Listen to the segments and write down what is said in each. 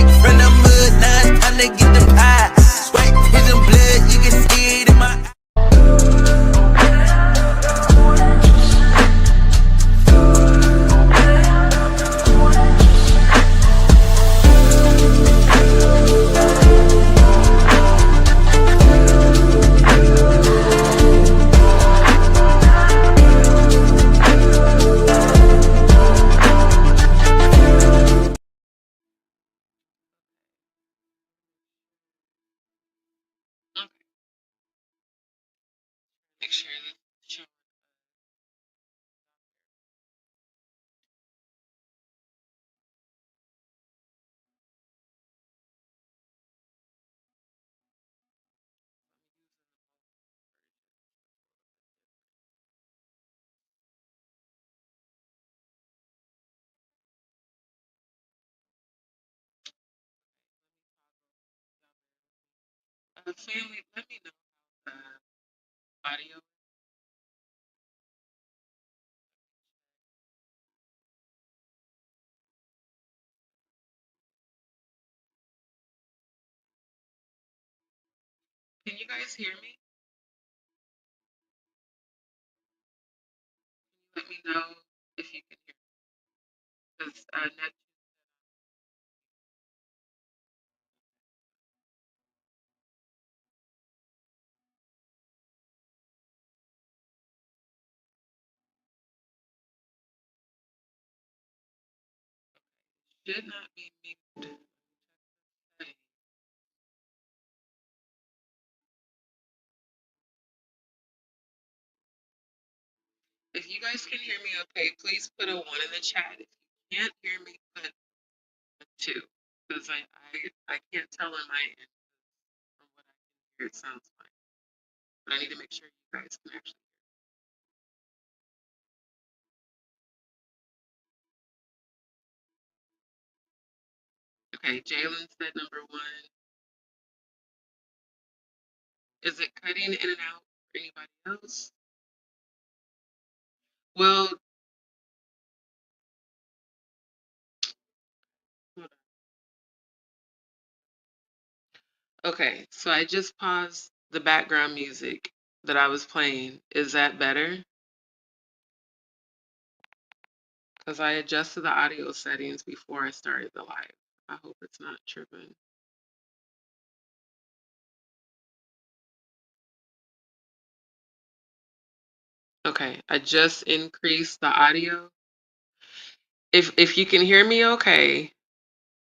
Straight from the mud, now it's time to get the pie. Sweat, tears and blood, you can see it in my eyes. Okay, make sure that it's showing. Family, let me know how the audio. Can you guys hear me? Let me know if you can hear me. Because net should not be muted. If you guys can hear me okay, please put a 1 in the chat. If you can't hear me, put a 2. Because I can't tell on my end. From what I can hear, it sounds fine. But I need to make sure you guys can actually hear. Okay, Jalen said number 1. Is it cutting in and out for anybody else? Well, hold on. Okay, so I just paused the background music that I was playing. Is that better? Because I adjusted the audio settings before I started the live. I hope it's not tripping. Okay, I just increased the audio. If you can hear me okay,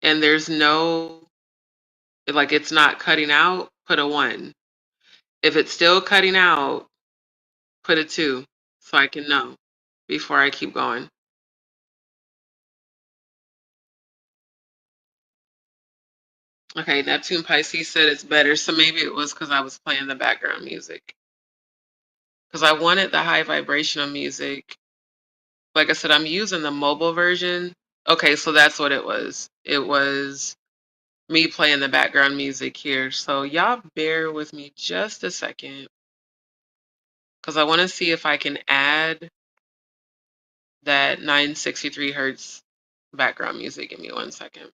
and there's no, like it's not cutting out, put a 1. If it's still cutting out, put a 2 so I can know before I keep going. Okay, Neptune Pisces said it's better, so maybe it was because I was playing the background music. Because I wanted the high vibrational music. Like I said, I'm using the mobile version. Okay, so that's what it was. It was me playing the background music here. So y'all bear with me just a second because I want to see if I can add that 963 hertz background music. Give me 1 second.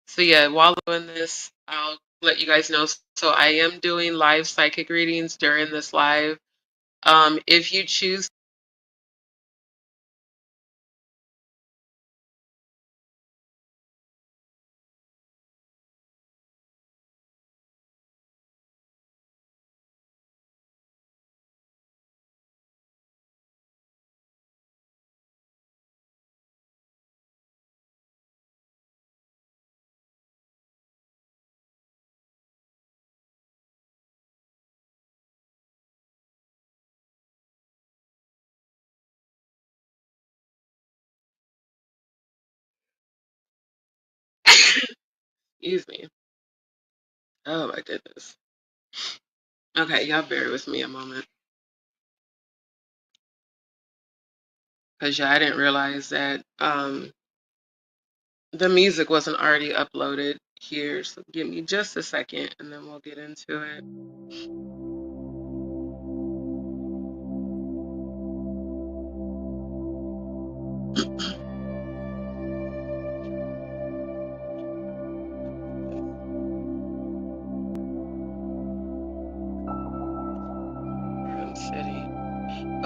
So yeah, while doing this, I'll let you guys know. So I am doing live psychic readings during this live. If you choose, excuse me. Oh my goodness. Okay, y'all bear with me a moment. Because yeah, I didn't realize that the music wasn't already uploaded here. So give me just a second and then we'll get into it.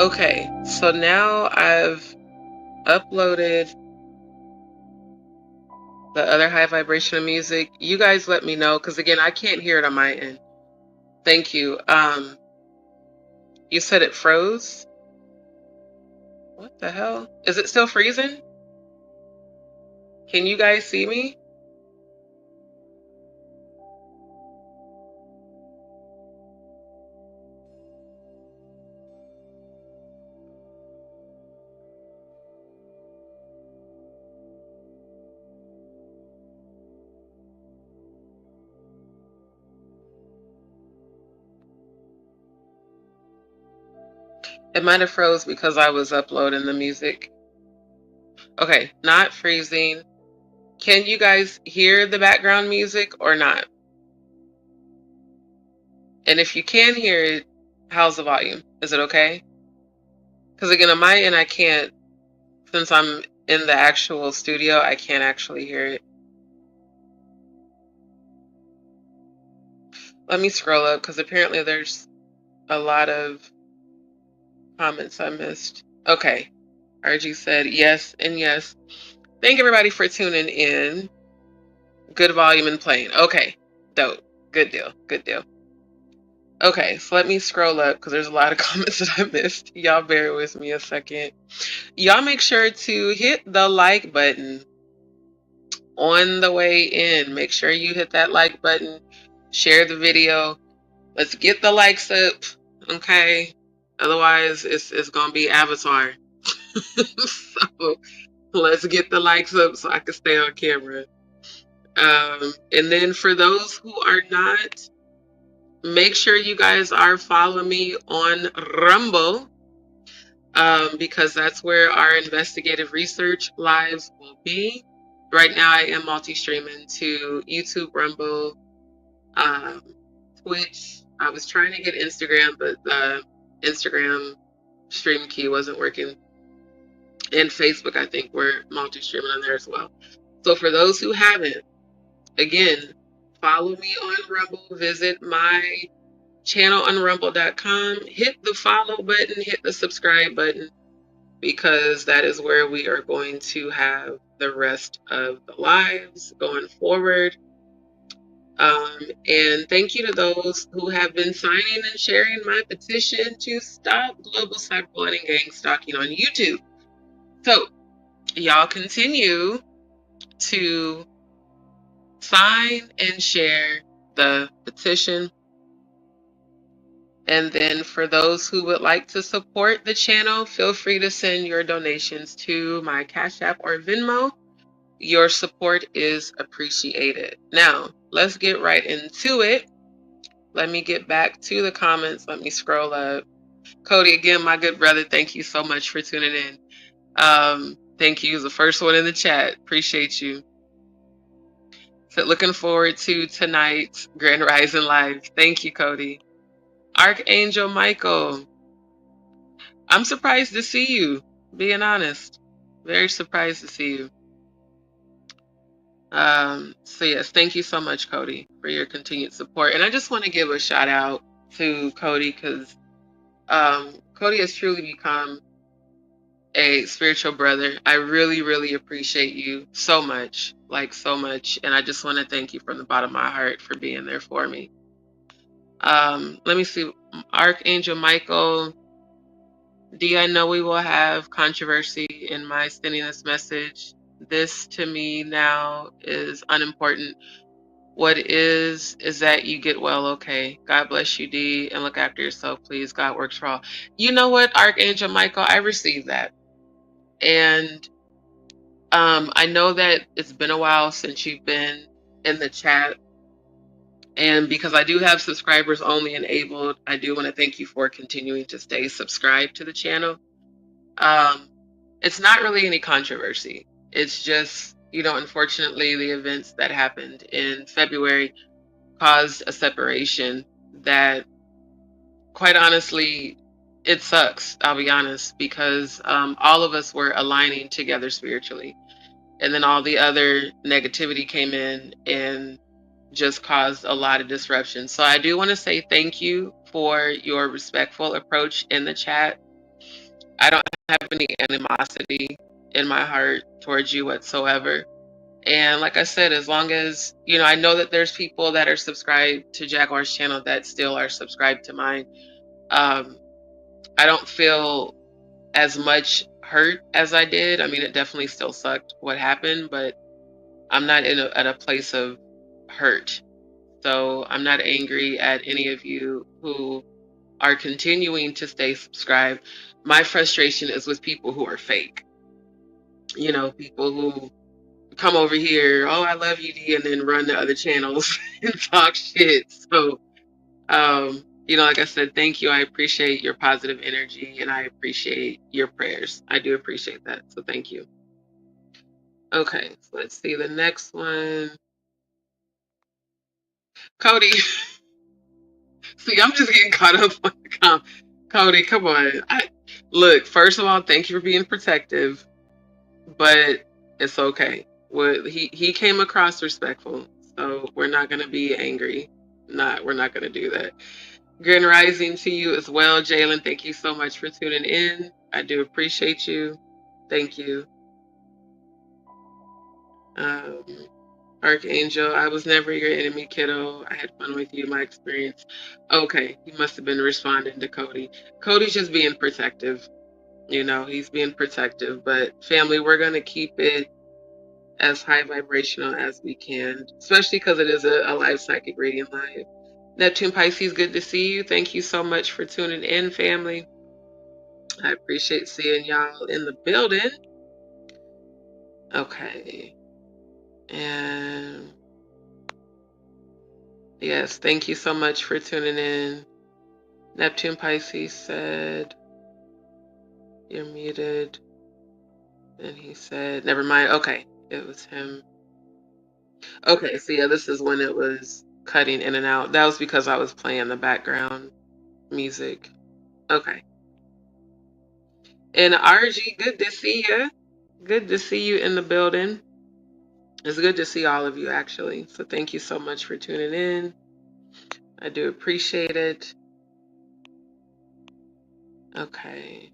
Okay, so now I've uploaded the other high vibrational music. You guys let me know, because again, I can't hear it on my end. Thank you. You said it froze? What the hell? Is it still freezing? Can you guys see me? It might have froze because I was uploading the music. Okay, not freezing. Can you guys hear the background music or not? And if you can hear it, how's the volume? Is it okay? Because again, on my end, I can't, since I'm in the actual studio, I can't actually hear it. Let me scroll up, because apparently there's a lot of comments I missed. Okay, RG said yes and yes. Thank everybody for tuning in. Good volume and playing. Okay, dope. Good deal. Good deal. Okay, so let me scroll up because there's a lot of comments that I missed. Y'all bear with me a second. Y'all make sure to hit the like button on the way in. Make sure you hit that like button. Share the video. Let's get the likes up, okay? Otherwise, it's gonna be Avatar. So let's get the likes up so I can stay on camera. And then for those who are not, make sure you guys are following me on Rumble, because that's where our investigative research lives will be. Right now, I am multi-streaming to YouTube, Rumble, um, Twitch. I was trying to get Instagram, but the Instagram stream key wasn't working. And Facebook, I think we're multi-streaming on there as well. So for those who haven't, again, follow me on Rumble. Visit my channel on rumble.com. Hit the follow button, hit the subscribe button, because that is where we are going to have the rest of the lives going forward. And thank you to those who have been signing and sharing my petition to stop global cyberbullying and gang stalking on YouTube. So y'all continue to sign and share the petition. And then for those who would like to support the channel, feel free to send your donations to my Cash App or Venmo. Your support is appreciated. Now, let's get right into it. Let me get back to the comments. Let me scroll up. Cody, again, my good brother, thank you so much for tuning in. Thank you. The first one in the chat. Appreciate you. So looking forward to tonight's Grand Rising Live. Thank you, Cody. Archangel Michael, I'm surprised to see you, being honest. Very surprised to see you. So yes, thank you so much, Cody, for your continued support. And I just want to give a shout out to Cody, because Cody has truly become a spiritual brother. I really, really appreciate you so much, like so much. And I just want to thank you from the bottom of my heart for being there for me. Let me see. Archangel Michael, D, I know we will have controversy in my sending this message. This to me now is unimportant. What is that you get well, okay? God bless you, D, and look after yourself, please. God works for all. You know what, Archangel Michael, I received that. And I know that it's been a while since you've been in the chat. And because I do have subscribers only enabled, I do want to thank you for continuing to stay subscribed to the channel. It's not really any controversy. It's just, unfortunately, the events that happened in February caused a separation that, quite honestly, it sucks. I'll be honest, because all of us were aligning together spiritually. And then all the other negativity came in and just caused a lot of disruption. So I do want to say thank you for your respectful approach in the chat. I don't have any animosity in my heart towards you whatsoever. And like I said, as long as, I know that there's people that are subscribed to Jaguar's channel that still are subscribed to mine. I don't feel as much hurt as I did. I mean, it definitely still sucked what happened, but I'm not at a place of hurt. So I'm not angry at any of you who are continuing to stay subscribed. My frustration is with people who are fake. People who come over here, oh, I love you, D, and then run to other channels and talk shit. So, like I said, thank you. I appreciate your positive energy and I appreciate your prayers. I do appreciate that. So thank you. Okay, so let's see the next one. Cody. See, I'm just getting caught up on the comment. Cody, come on. Look, first of all, thank you for being protective, but it's okay. He came across respectful, so we're not gonna be angry. We're not gonna do that. Grand Rising to you as well, Jalen. Thank you so much for tuning in. I do appreciate you. Thank you. Um, Archangel, I was never your enemy, kiddo. I had fun with you, my experience. Okay, he must have been responding to Cody. Cody's just being protective. He's being protective. But family, we're going to keep it as high vibrational as we can, especially because it is a live psychic reading live. Neptune Pisces, good to see you. Thank you so much for tuning in, family. I appreciate seeing y'all in the building. Okay. And yes, thank you so much for tuning in. Neptune Pisces said, you're muted. And he said, never mind. Okay, it was him. Okay, so yeah, this is when it was cutting in and out. That was because I was playing the background music. Okay. And RG, good to see you. Good to see you in the building. It's good to see all of you, actually. So thank you so much for tuning in. I do appreciate it. Okay.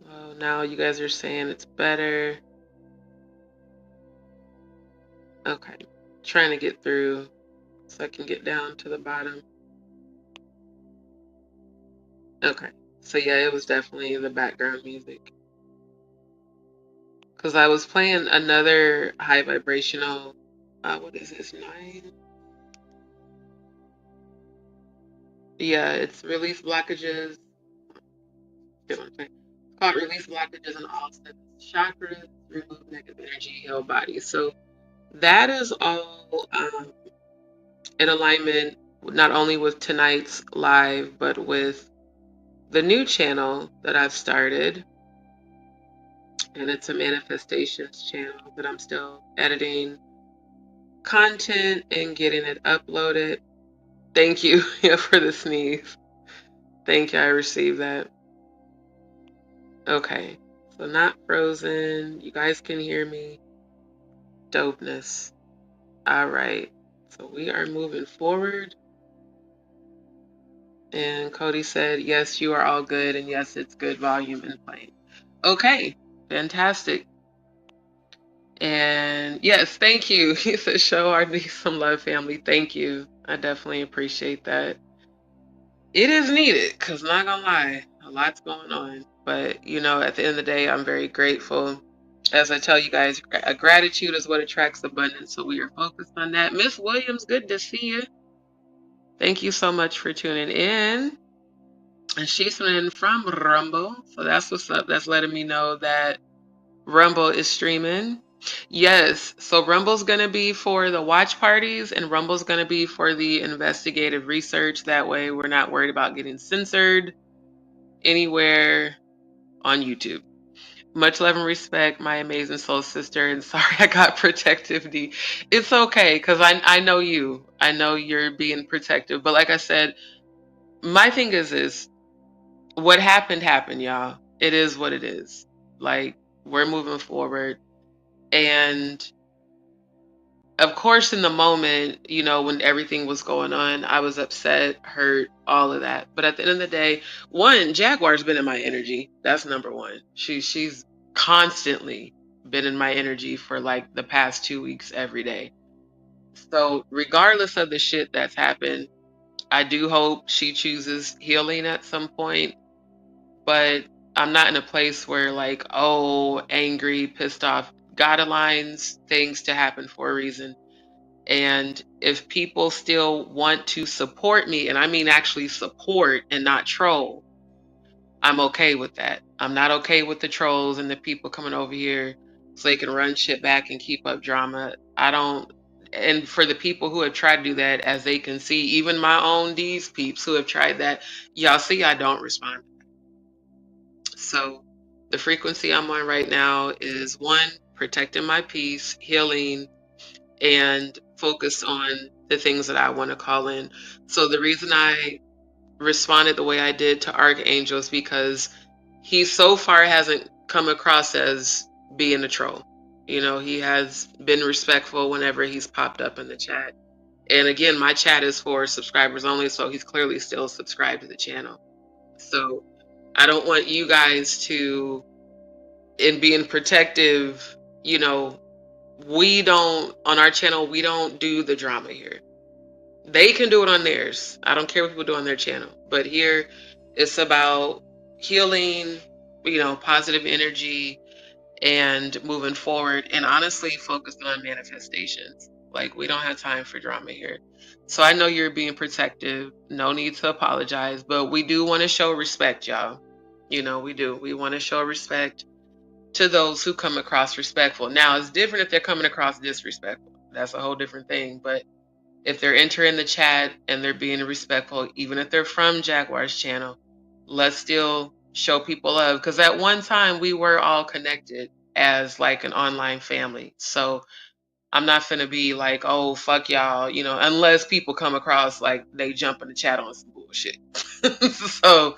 Well, now you guys are saying it's better. Okay. Trying to get through so I can get down to the bottom. Okay. So yeah, it was definitely the background music. Because I was playing another high vibrational, what is this, 9? Yeah, it's release blockages. It's called release blockages in all seven chakras, remove negative energy, heal body. So that is all in alignment, not only with tonight's live, but with the new channel that I've started. And it's a manifestations channel that I'm still editing content and getting it uploaded. Thank you for the sneeze. Thank you. I received that. Okay. So not frozen. You guys can hear me. Dopeness. All right. So we are moving forward. And Cody said, yes, you are all good. And yes, it's good volume and playing. Okay. Fantastic. And yes, thank you. He said, show our niece some love, family. Thank you. I definitely appreciate that. It is needed because, not gonna lie, a lot's going on. But, at the end of the day, I'm very grateful. As I tell you guys, gratitude is what attracts abundance. So we are focused on that. Miss Williams, good to see you. Thank you so much for tuning in. And she's tuning in from Rumble. So that's what's up. That's letting me know that Rumble is streaming. Yes. So Rumble's going to be for the watch parties and Rumble's going to be for the investigative research. That way we're not worried about getting censored anywhere on YouTube. Much love and respect, my amazing soul sister. And sorry I got protective, D. It's okay because I know you. I know you're being protective. But like I said, my thing is this. What happened, y'all. It is what it is. Like, we're moving forward. And of course, in the moment, you know, when everything was going on, I was upset, hurt, all of that. But at the end of the day, one, Jaguar's been in my energy. That's number one. She's constantly been in my energy for like the past 2 weeks every day. So regardless of the shit that's happened, I do hope she chooses healing at some point. But I'm not in a place where like, oh, angry, pissed off. God aligns things to happen for a reason. And if people still want to support me, and I mean actually support and not troll, I'm okay with that. I'm not okay with the trolls and the people coming over here so they can run shit back and keep up drama. I don't. And for the people who have tried to do that, as they can see, even my own D's peeps who have tried that, y'all see I don't respond. So the frequency I'm on right now is one, protecting my peace, healing, and focus on the things that I want to call in. So the reason I responded the way I did to Archangel is because he so far hasn't come across as being a troll. You know, he has been respectful whenever he's popped up in the chat. And again, my chat is for subscribers only, so he's clearly still subscribed to the channel. So I don't want you guys to, in being protective, you know, we don't, on our channel, we don't do the drama here. They can do it on theirs. I don't care what people do on their channel. But here, it's about healing, you know, positive energy and moving forward. And honestly, focusing on manifestations. Like, we don't have time for drama here. So I know you're being protective. No need to apologize. But we do want to show respect, y'all. You know, we do. We want to show respect to those who come across respectful. Now, it's different if they're coming across disrespectful. That's a whole different thing. But if they're entering the chat and they're being respectful, even if they're from Jaguar's channel, let's still show people love. Because at one time, we were all connected as like an online family. So I'm not finna be like, oh, fuck y'all, you know, unless people come across like they jump in the chat on some bullshit. So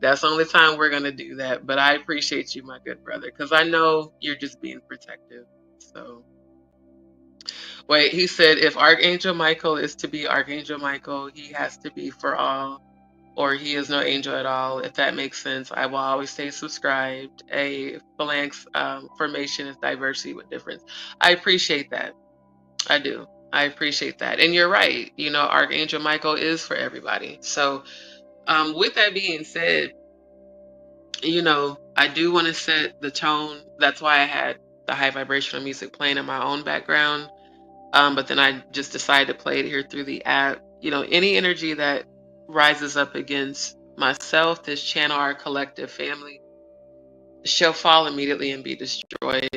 that's the only time we're gonna do that. But I appreciate you, my good brother, because I know you're just being protective. So wait, he said if Archangel Michael is to be Archangel Michael, he has to be for all, or he is no angel at all. If that makes sense, I will always stay subscribed. A phalanx formation is diversity with difference. I appreciate that. I do. I appreciate that. And you're right. You know, Archangel Michael is for everybody. So with that being said, you know, I do want to set the tone. That's why I had the high vibrational music playing in my own background. But then I just decided to play it here through the app. You know, any energy that rises up against myself, this channel, our collective family, shall fall immediately and be destroyed.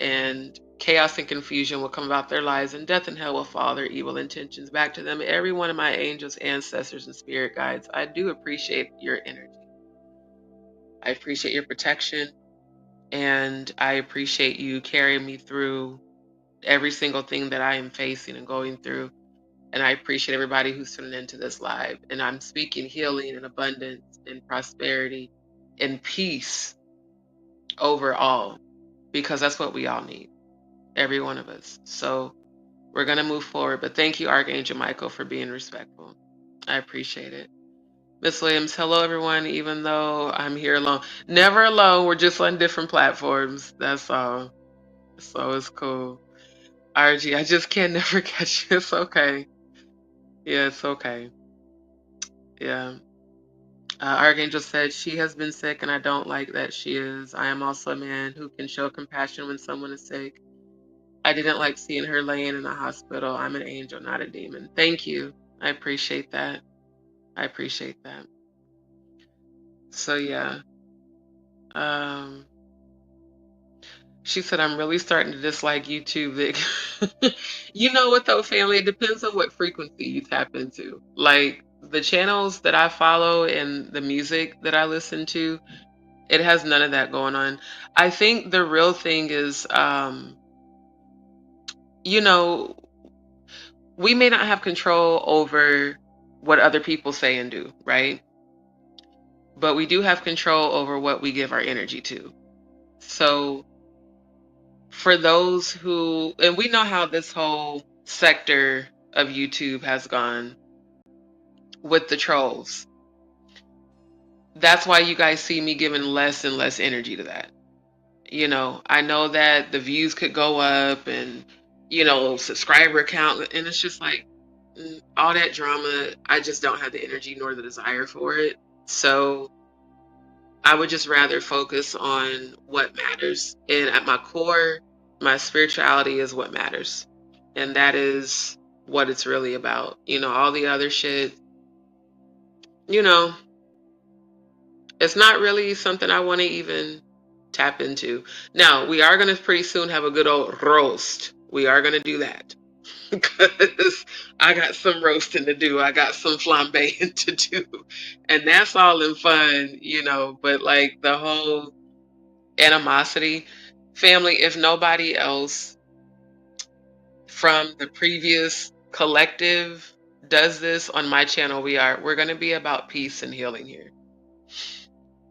And chaos and confusion will come about their lives, and death and hell will follow their evil intentions back to them. Every one of my angels, ancestors, and spirit guides, I do appreciate your energy. I appreciate your protection, and I appreciate you carrying me through every single thing that I am facing and going through. And I appreciate everybody who's tuning into this live. And I'm speaking healing and abundance and prosperity and peace overall, because that's what we all need, every one of us. So we're going to move forward. But thank you, Archangel Michael, for being respectful. I appreciate it. Miss Williams, hello, everyone. Even though I'm here alone, never alone. We're just on different platforms. That's all. So it's cool. RG, I just can't never catch you. It's okay. Yeah, it's okay. Yeah. Archangel said, she has been sick, and I don't like that she is. I am also a man who can show compassion when someone is sick. I didn't like seeing her laying in the hospital. I'm an angel, not a demon. Thank you. I appreciate that. I appreciate that. So, yeah. She said, I'm really starting to dislike YouTube, Vic. You know what, though, family? It depends on what frequency you tap into. Like, the channels that I follow and the music that I listen to, it has none of that going on. I think the real thing is, you know, we may not have control over what other people say and do, right? But we do have control over what we give our energy to. So for those who, and we know how this whole sector of YouTube has gone with the trolls. That's why you guys see me giving less and less energy to that. I know that the views could go up and, subscriber count, and it's just like all that drama. I just don't have the energy nor the desire for it. So I would just rather focus on what matters. And at my core, my spirituality is what matters. And that is what it's really about. All the other shit, you know, it's not really something I want to even tap into. Now, we are going to pretty soon have a good old roast. We are going to do that because I got some roasting to do. I got some flambeing to do. And that's all in fun, but like the whole animosity, family, if nobody else from the previous collective does this on my channel, we're going to be about peace and healing here.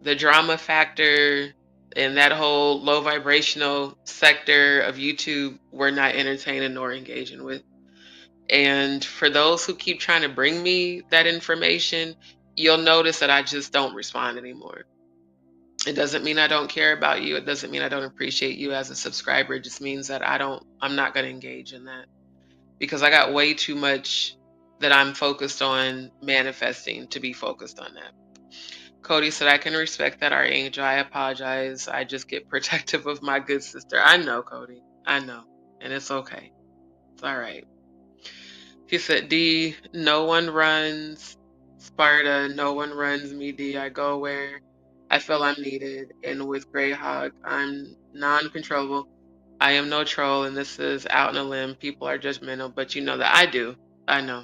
The drama factor and that whole low vibrational sector of YouTube, we're not entertaining nor engaging with. And for those who keep trying to bring me that information, you'll notice that I just don't respond anymore. It doesn't mean I don't care about you. It doesn't mean I don't appreciate you as a subscriber. It just means that I'm not going to engage in that because I got way too much that I'm focused on manifesting to be focused on that. Cody said, I can respect that, our angel. I apologize. I just get protective of my good sister. I know, Cody. I know. And it's okay. It's all right. He said, D, no one runs Sparta. No one runs me, D. I go where I feel I'm needed. And with Greyhawk, I'm non-controllable. I am no troll, and this is out on a limb. People are judgmental, but you know that I do. I know.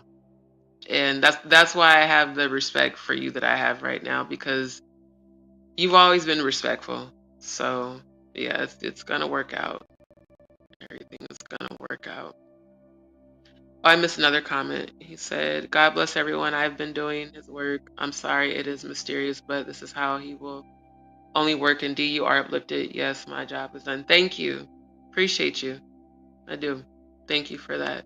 And that's why I have the respect for you that I have right now, because you've always been respectful. So yeah, it's gonna work out. Everything is gonna work out. Oh, I missed another comment. He said, God bless everyone. I've been doing his work. I'm sorry it is mysterious, but this is how he will only work. And D, you are uplifted. Yes, my job is done. Thank you. Appreciate you. I do. Thank you for that.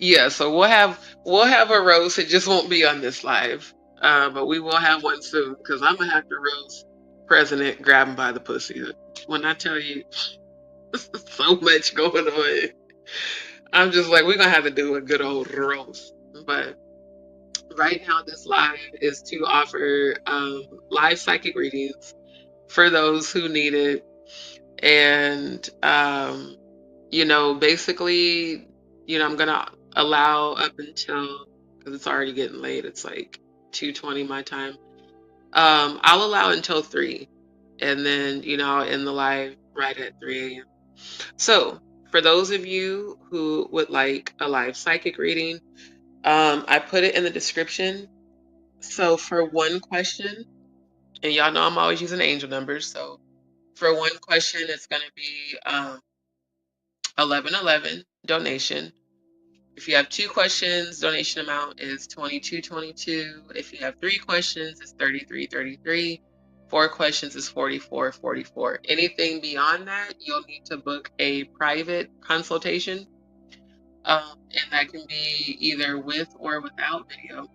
Yeah, so we'll have a roast. It just won't be on this live. But we will have one soon because I'm gonna have to roast President, grab him by the pussy. When I tell you so much going on, I'm just like, we're gonna have to do a good old roast. But right now, this live is to offer live psychic readings for those who need it. And basically, I'm gonna allow up until, because it's already getting late, it's like 2:20 my time. I'll allow until 3, and then I'll end the live right at 3 a.m. So for those of you who would like a live psychic reading, I put it in the description. So for one question, and y'all know I'm always using angel numbers, so for one question it's going to be 1111 donation. If you have 2 questions, donation amount is $22.22. If you have 3 questions, it's $33.33. 4 questions is $44.44. Anything beyond that, you'll need to book a private consultation, and that can be either with or without video.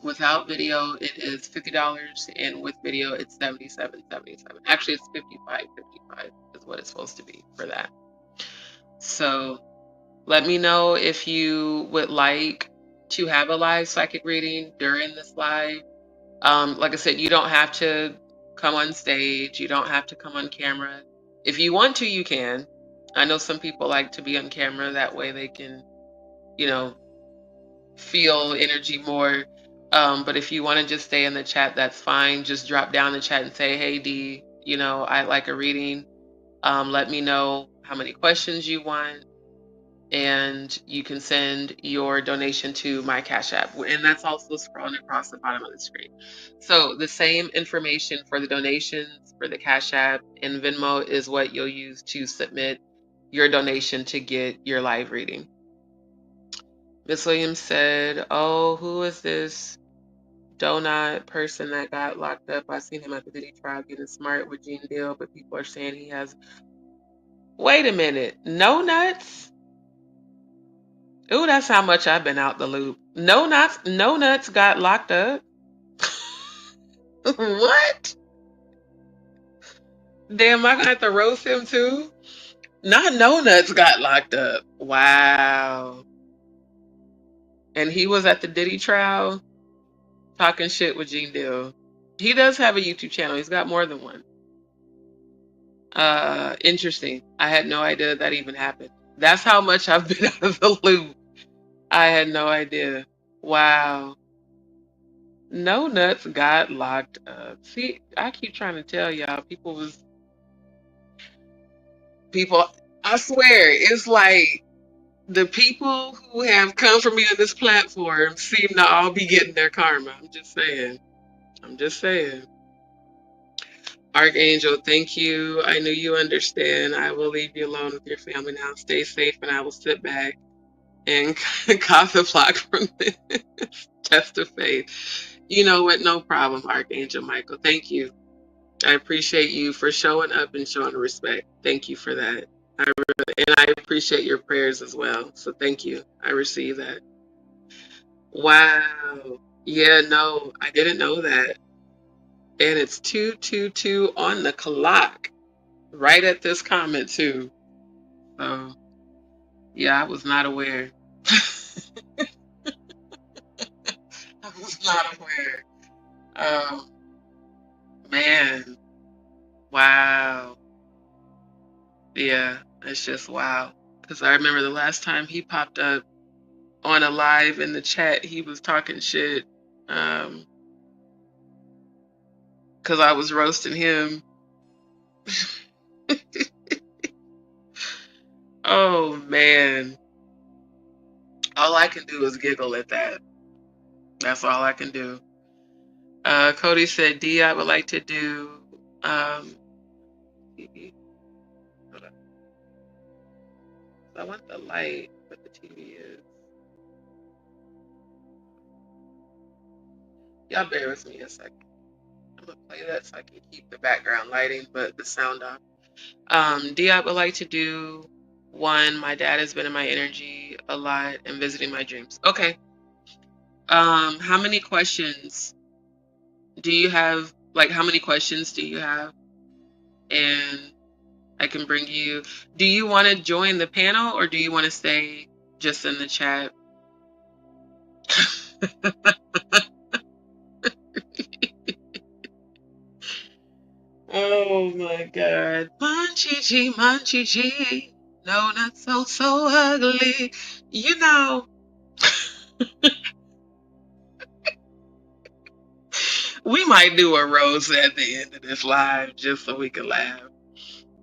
Without video, it is $50, and with video, it's $77.77. Actually, it's $55.55 is what it's supposed to be for that. So let me know if you would like to have a live psychic reading during this live. Like I said, you don't have to come on stage. You don't have to come on camera. If you want to, you can. I know some people like to be on camera. That way they can, feel energy more. But if you want to just stay in the chat, that's fine. Just drop down the chat and say, hey, D, I'd like a reading. Let me know how many questions you want, and you can send your donation to my Cash App. And that's also scrolling across the bottom of the screen. So the same information for the donations, for the Cash App and Venmo, is what you'll use to submit your donation to get your live reading. Miss Williams said, oh, who is this donut person that got locked up? I seen him at the Diddy trial getting smart with Gene Deal, but people are saying he has... Wait a minute. No nuts? Ooh, that's how much I've been out the loop. No nuts got locked up. What? Damn, I got to roast him too. Not no nuts got locked up. Wow. And he was at the Diddy trial talking shit with Gene Deal. He does have a YouTube channel. He's got more than one. Interesting. I had no idea that even happened. That's how much I've been out of the loop. I had no idea. Wow. No nuts got locked up. See, I keep trying to tell y'all, people, I swear, it's like the people who have come for me on this platform seem to all be getting their karma. I'm just saying. I'm just saying. Archangel, thank you. I knew you understand. I will leave you alone with your family now. Stay safe, and I will sit back and cop the block from this test of faith. You know what? No problem, Archangel Michael. Thank you. I appreciate you for showing up and showing respect. Thank you for that. And I appreciate your prayers as well. So thank you. I receive that. Wow. Yeah, no, I didn't know that. And it's 2:22 on the clock. Right at this comment too. So yeah, I was not aware. I was not aware. Man. Wow. Yeah, it's just wow. Because I remember the last time he popped up on a live in the chat, he was talking shit. Because I was roasting him. Oh man. All I can do is giggle at that. That's all I can do. Cody said, D, I would like to do TV. Hold on. I want the light, but the TV is. Y'all bear with me a second. I'm gonna play that so I can keep the background lighting, but the sound off. D, I would like to do one. My dad has been in my energy a lot and visiting my dreams. Okay. How many questions do you have? Like, how many questions do you have? And I can bring you. Do you want to join the panel or do you want to stay just in the chat? Oh my God. Munchie Munchie. No, not so ugly. You know, we might do a rose at the end of this live just so we can laugh.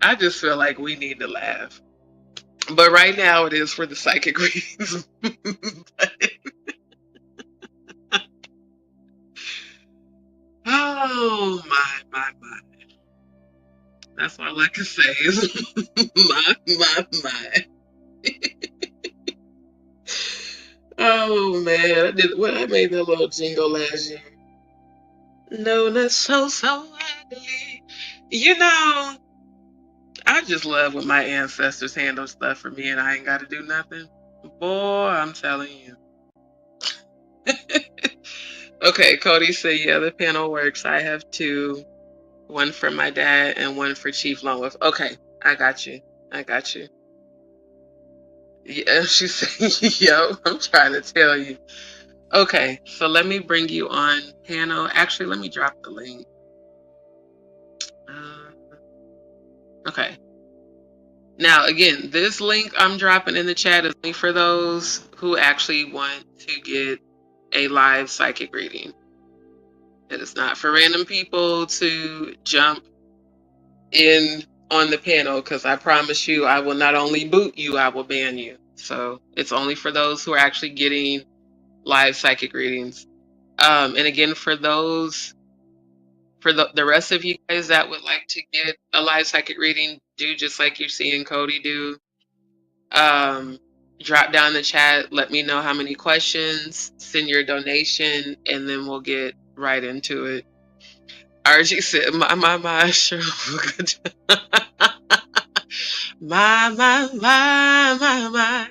I just feel like we need to laugh. But right now it is for the psychic readings. Oh my. That's all I can say is my. Oh man, I made that little jingle last year. No, not so ugly. You know, I just love when my ancestors handle stuff for me and I ain't got to do nothing. Boy, I'm telling you. Okay, Cody said, yeah, the panel works. I have two, one for my dad and one for Chief Longwolf. Okay, I got you. Yeah, she said, yo, I'm trying to tell you. Okay, so let me bring you on panel. Actually, let me drop the link. Okay. Now, again, this link I'm dropping in the chat is only for those who actually want to get a live psychic reading. It is not for random people to jump in on the panel because I promise you I will not only boot you, I will ban you. So it's only for those who are actually getting live psychic readings. And again, for those, for the rest of you guys that would like to get a live psychic reading, do just like you're seeing Cody do. Drop down the chat, let me know how many questions, send your donation, and then we'll get right into it. RG said, my, sure. My.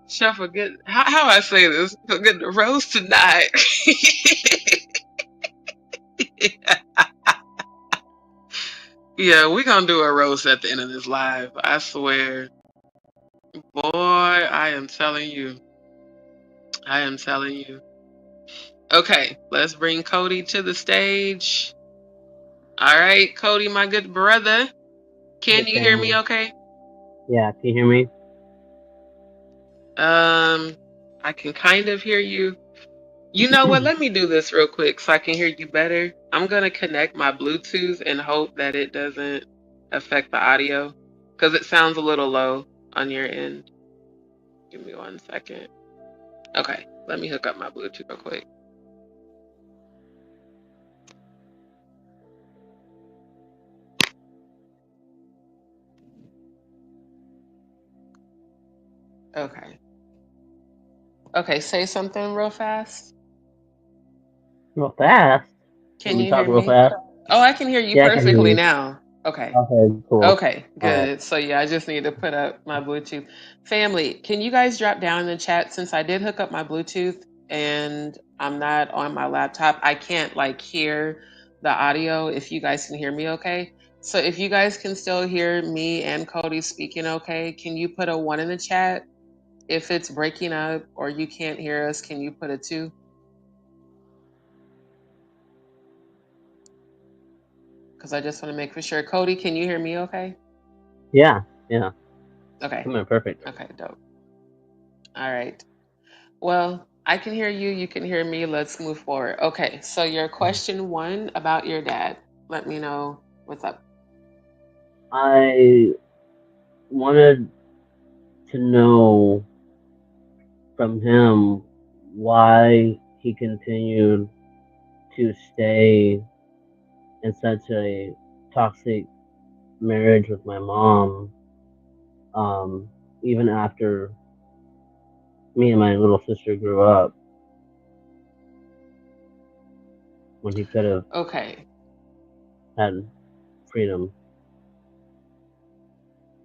Chef, a good how I say this? A good roast tonight. Yeah, we're gonna do a roast at the end of this live. I swear. Boy, I am telling you. I am telling you. Okay, let's bring Cody to the stage. All right, Cody, my good brother. Hey, Can you hear me family. okay? Yeah, can you hear me? I can kind of hear you. You know what? Let me do this real quick so I can hear you better. I'm gonna connect my Bluetooth and hope that it doesn't affect the audio because it sounds a little low on your end. Give me 1 second. Okay, let me hook up my Bluetooth real quick. Okay. Okay, say something real fast. Real fast? Can Want me to you talk hear real me? fast? Oh, I can hear you Yeah, I can hear perfectly you. now. Okay. Okay, cool. Okay, Alright. good. So yeah, I just need to put up my Bluetooth. Family, can you guys drop down in the chat since I did hook up my Bluetooth and I'm not on my laptop, I can't like hear the audio if you guys can hear me okay. So if you guys can still hear me and Cody speaking okay, can you put a 1 in the chat? If it's breaking up or you can't hear us, can you put a 2? Because I just want to make for sure. Cody, can you hear me okay? Yeah. Okay. Come in perfect. Okay, dope. All right. Well, I can hear you. You can hear me. Let's move forward. Okay. So, your question 1 about your dad. Let me know what's up. I wanted to know from him why he continued to stay in such a toxic marriage with my mom, even after me and my little sister grew up, when he could have Okay. had freedom.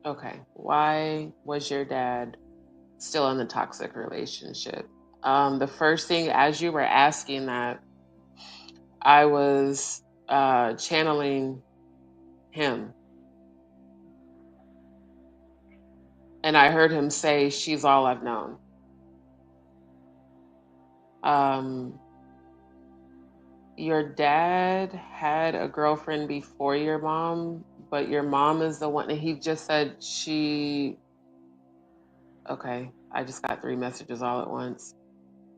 Okay. Why was your dad still in the toxic relationship? The first thing, as you were asking that, I was channeling him. And I heard him say, "She's all I've known." Um, your dad had a girlfriend before your mom, but your mom is the one, and he just said she. Okay, I just got 3 messages all at once.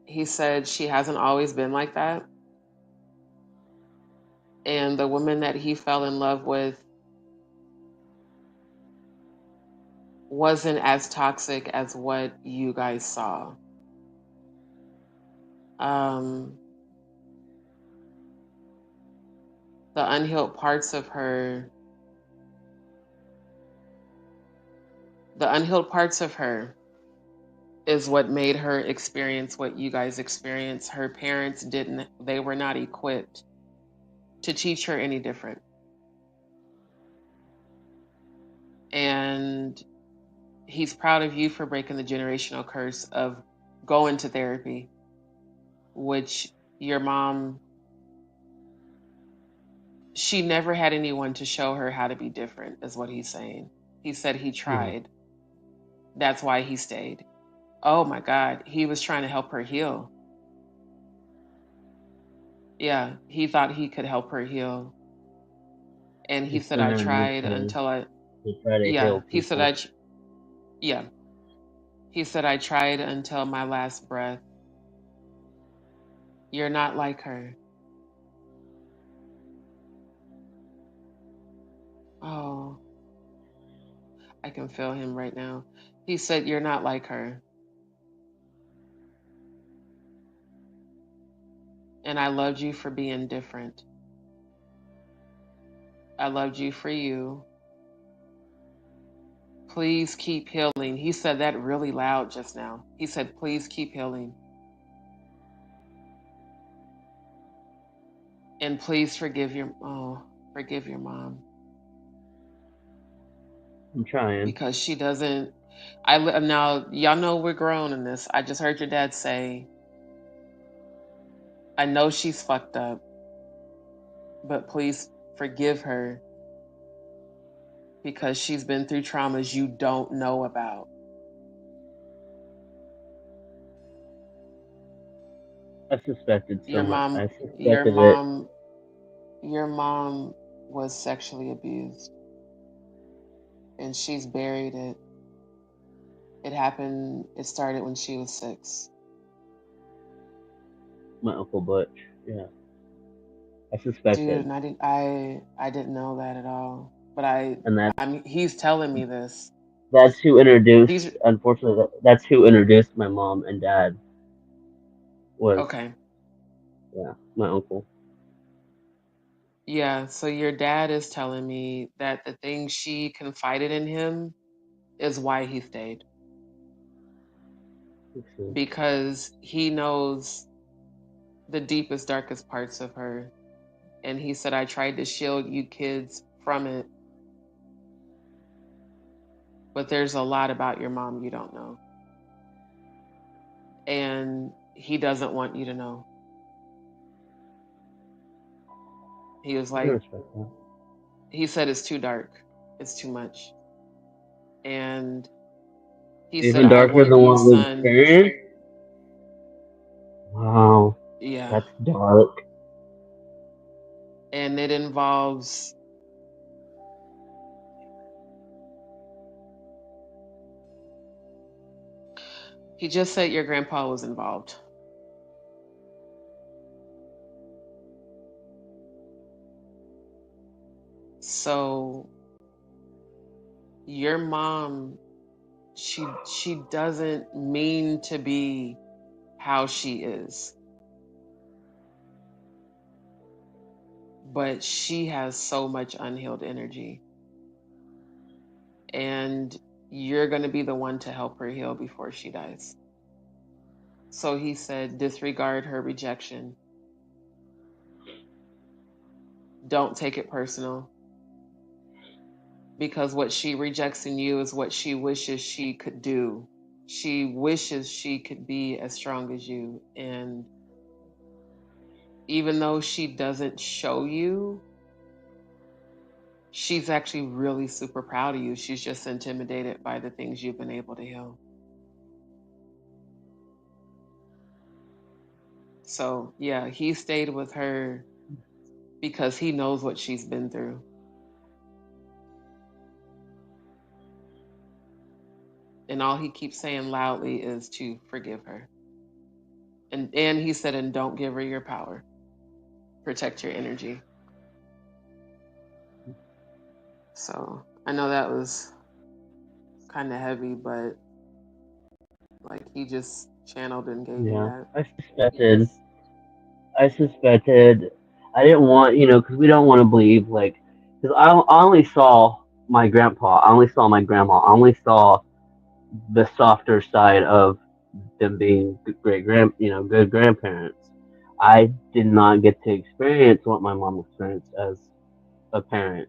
He said she hasn't always been like that. And the woman that he fell in love with wasn't as toxic as what you guys saw. Um, the unhealed parts of her, the unhealed parts of her is what made her experience what you guys experienced. Her parents didn't, they were not equipped to teach her any different. And he's proud of you for breaking the generational curse of going to therapy, which your mom, she never had anyone to show her how to be different, is what he's saying. He said he Hmm. tried. That's why he stayed. Oh my God. He was trying to help her heal. Yeah. He thought he could help her heal. And he This said, I man needs tried to, until I, to try to yeah. heal He said, people. yeah. He said, I tried until my last breath. You're not like her. Oh, I can feel him right now. He said, you're not like her. And I loved you for being different. I loved you for you. Please keep healing. He said that really loud just now. He said, please keep healing. And please forgive your mom. I'm trying. Because she doesn't, Now y'all know we're grown in this. I just heard your dad say, I know she's fucked up, but please forgive her because she's been through traumas you don't know about. I suspected so Your much. mom, I your suspected it. mom, your mom was sexually abused and she's buried it. It happened, it started when she was 6. My Uncle Butch. Yeah, I suspected, Dude, and I didn't know that at all. But and he's telling me this. that's who introduced. These Unfortunately, that's who introduced my mom and dad. Was, okay. yeah, my uncle. Yeah, so your dad is telling me that the thing she confided in him is why he stayed Okay. because he knows the deepest darkest parts of her, and he said I tried to shield you kids from it, but there's a lot about your mom you don't know, and he doesn't want you to know. He was I can like, respect that. he said it's too dark, it's too much, and he said Even I darker want than you what we son. experienced. Wow, Yeah, that's dark. and it involves, he just said your grandpa was involved. So your mom, she doesn't mean to be how she is, but she has so much unhealed energy, and you're going to be the one to help her heal before she dies. So he said disregard her rejection. Don't take it personal because what she rejects in you is what she wishes she could do. She wishes she could be as strong as you, and even though she doesn't show you, she's actually really super proud of you. She's just intimidated by the things you've been able to heal. So, yeah, he stayed with her because he knows what she's been through. And all he keeps saying loudly is to forgive her. And he said, and don't give her your power. Protect your energy. So, I know that was kind of heavy, but like he just channeled and gave you Yeah, that. I suspected. I suspected. I didn't want, because we don't want to believe, like, because I only saw my grandpa. I only saw my grandma. I only saw the softer side of them being good grandparents. I did not get to experience what my mom experienced as a parent,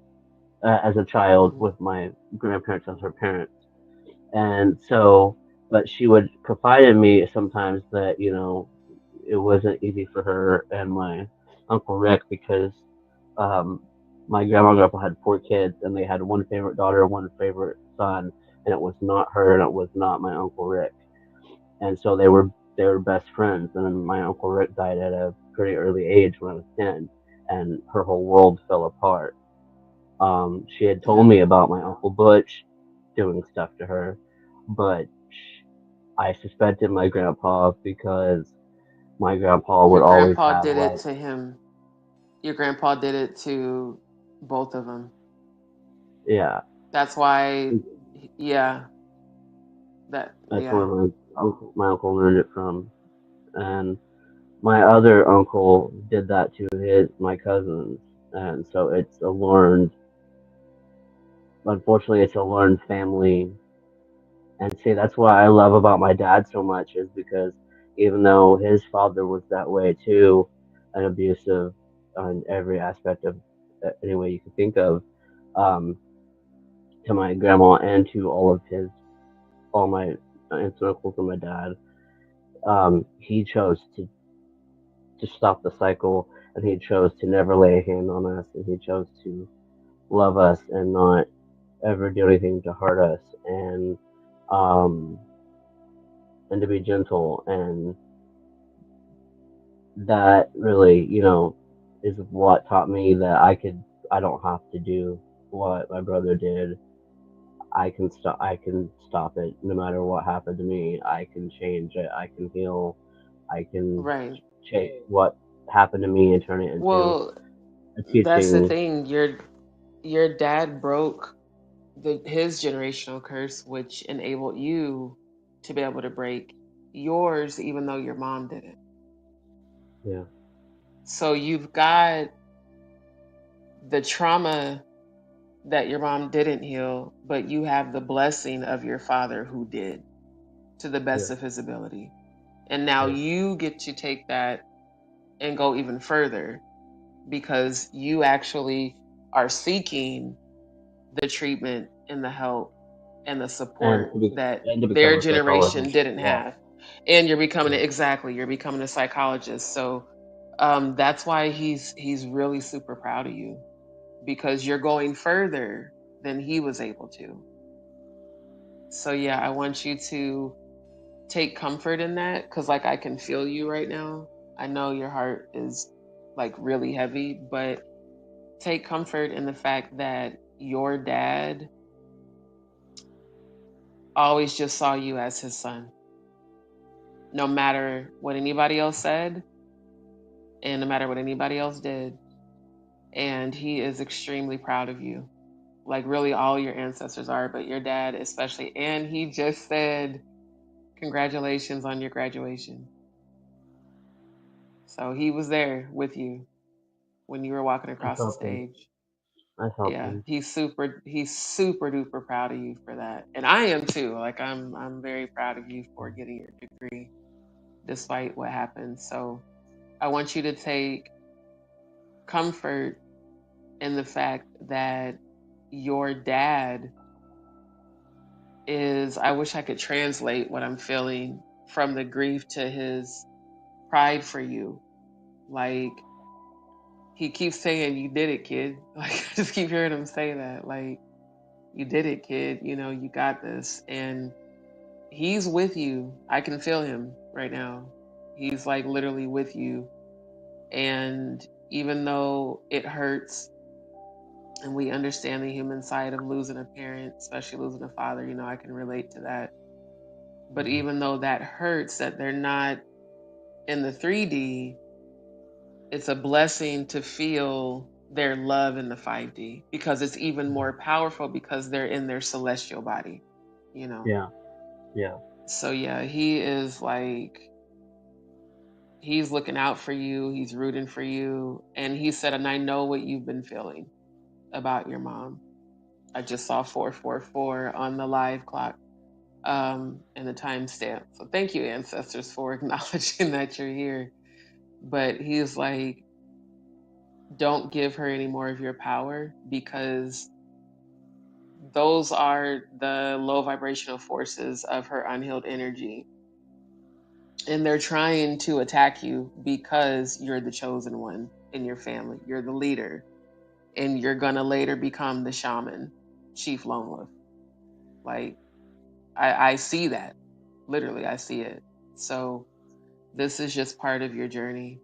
as a child Mm-hmm. with my grandparents as her parents. And so, but she would confide in me sometimes that, it wasn't easy for her and my Uncle Rick because um, my grandma and grandpa had 4 kids and they had one favorite daughter, one favorite son, and it was not her and it was not my Uncle Rick. And so they were best friends. And then my Uncle Rick died at a pretty early age when I was 10, and her whole world fell apart. She had told Yeah. me about my Uncle Butch doing stuff to her, but I suspected my grandpa because my grandpa would Your always grandpa have did it like, to him. Your grandpa did it to both of them. yeah, That's why, yeah, that's where yeah, my uncle learned it from, and my other uncle did that to his my cousins, and so unfortunately, it's a learned family. And see, that's what I love about my dad so much is because even though his father was that way too, and abusive on every aspect of any way you could think of, um, to my grandma and to all of his all my aunts and uncles and my dad. He chose to stop the cycle, and he chose to never lay a hand on us, and he chose to love us and not ever do anything to hurt us, um, and to be gentle, and that really, is what taught me that I don't have to do what my brother did. I can stop it no matter what happened to me. I can change it. I can heal. I can Right. change what happened to me and turn it into Well, a that's the teaching. thing. Your dad broke his generational curse, which enabled you to be able to break yours, even though your mom didn't. Yeah. So you've got the trauma that your mom didn't heal, but you have the blessing of your father who did to the Yeah. best of his ability. And now Yeah. you get to take that and go even further because you actually are seeking the treatment and the help and the And support to be that and to become their a generation psychologist. didn't Yeah. have. And you're becoming Yeah. exactly, you're becoming a psychologist. So that's why he's really super proud of you because you're going further than he was able to. So yeah, I want you to take comfort in that because like I can feel you right now. I know your heart is like really heavy, but take comfort in the fact that your dad always just saw you as his son, no matter what anybody else said and no matter what anybody else did. And he is extremely proud of you. Like, really, all your ancestors are, but your dad especially. And he just said, congratulations on your graduation. So he was there with you when you were walking I across the felt them. stage. I felt Yeah, them. he's super duper proud of you for that. And I am too. Like I'm very proud of you for getting your degree despite what happened. So I want you to take comfort in the fact that your dad is, I wish I could translate what I'm feeling from the grief to his pride for you. Like he keeps saying, "You did it, kid." Like I just keep hearing him say that. Like, you did it, kid. You know, you got this. And he's with you. I can feel him right now. He's like literally with you. And even though it hurts and we understand the human side of losing a parent, especially losing a father, I can relate to that. But Hmm. even though that hurts that they're not in the 3D, it's a blessing to feel their love in the 5D because it's even more powerful because they're in their celestial body, you know. Yeah. Yeah. So yeah, he is like he's looking out for you, he's rooting for you, and he said, and I know what you've been feeling about your mom. I just saw 444 on the live clock and the timestamp. So thank you, ancestors, for acknowledging that you're here. But he's like, don't give her any more of your power because those are the low vibrational forces of her unhealed energy. And they're trying to attack you because you're the chosen one in your family. You're the leader. And you're going to later become the shaman, Chief Lone Wolf. Like, I see that. Literally, I see it. So this is just part of your journey.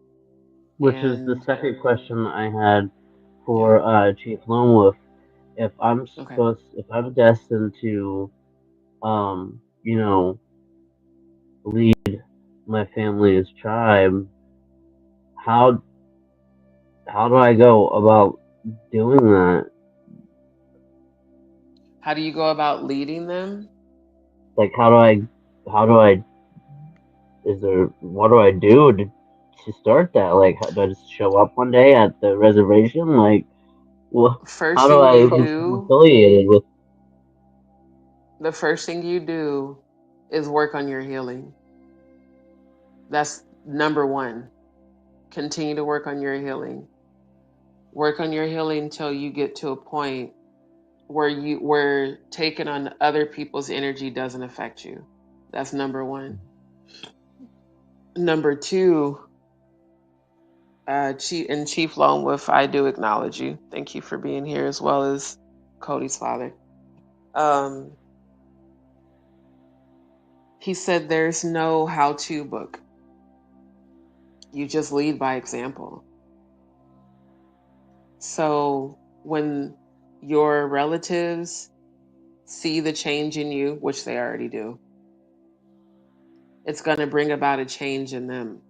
Which is the And second question I had yeah, for Chief Lone Wolf. okay. If I'm destined to, you know, lead my family's tribe, how how do I go about doing that? How do you go about leading them? Like, how do I, is there, what do I do to start that? Like, do I just show up one day at the reservation? Like, well, First how do thing I you become do, affiliated with? the first thing you do is work on your healing. That's number one. Continue to work on your healing. Work on your healing until you get to a point where taking on other people's energy doesn't affect you. That's number one. Number two, Chief Lone Wolf, I do acknowledge you. Thank you for being here, as well as Cody's father. Um, he said there's no how-to book. You just lead by example. So when your relatives see the change in you, which they already do, it's going to bring about a change in them.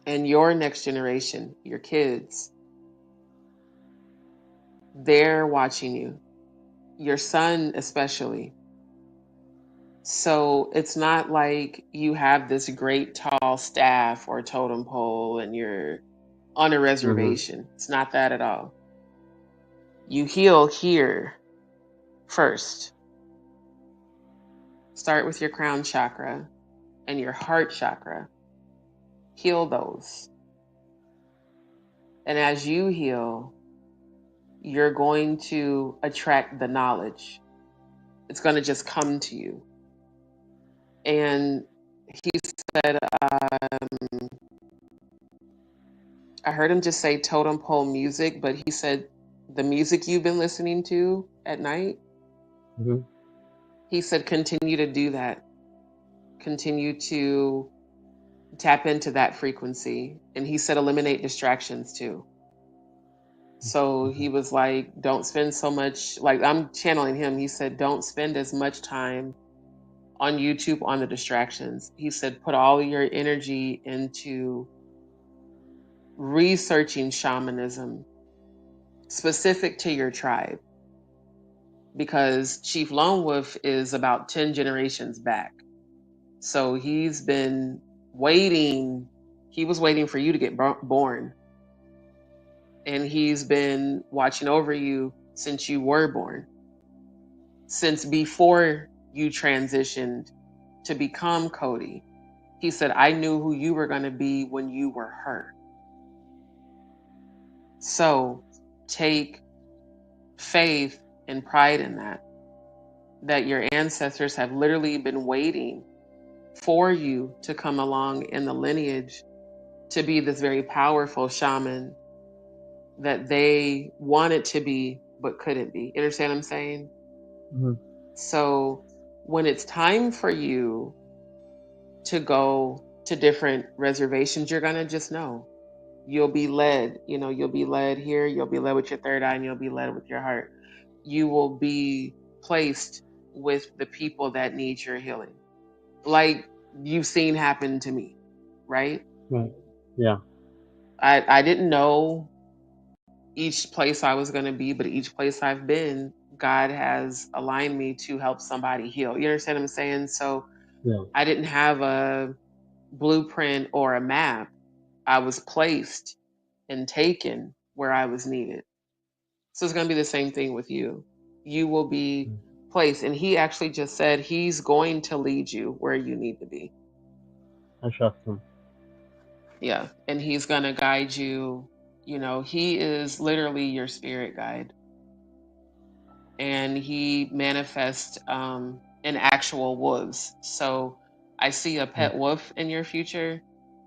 And your next generation, your kids, they're watching you, your son especially. So it's not like you have this great tall staff or totem pole and you're on a Mm-hmm. reservation. It's not that at all. You heal here first. Start with your crown chakra and your heart chakra. Heal those. And as you heal, you're going to attract the knowledge. It's going to just come to you. And he said, I heard him just say totem pole music, but he said the music you've been listening to at night, Mm-hmm. he said continue to do that. Continue to tap into that frequency. And he said eliminate distractions too. So he was like, don't spend so much, like I'm channeling him. He said, don't spend as much time on YouTube on the distractions. He said, put all your energy into researching shamanism specific to your tribe, because Chief Lone Wolf is about 10 generations back. So he's been waiting. He was waiting for you to get born. And he's been watching over you since you were born, since before you transitioned to become Cody. He said, I knew who you were going to be when you were her. So take faith and pride in that your ancestors have literally been waiting for you to come along in the lineage to be this very powerful shaman that they wanted to be but couldn't be. You understand what I'm saying? Mm-hmm. So when it's time for you to go to different reservations, you're going to just know. You'll be led, you'll be led here, you'll be led with your third eye, and you'll be led with your heart. You will be placed with the people that need your healing. Like you've seen happen to me, right? Right. Yeah. I didn't know each place I was going to be, but each place I've been, God has aligned me to help somebody heal. You understand what I'm saying? So Yeah. I didn't have a blueprint or a map. I was placed and taken where I was needed. So it's going to be the same thing with you. You will be placed. And he actually just said he's going to lead you where you need to be. I trust him. Yeah. And he's going to guide you. He is literally your spirit guide. And he manifests in actual wolves. So I see a pet wolf in your future.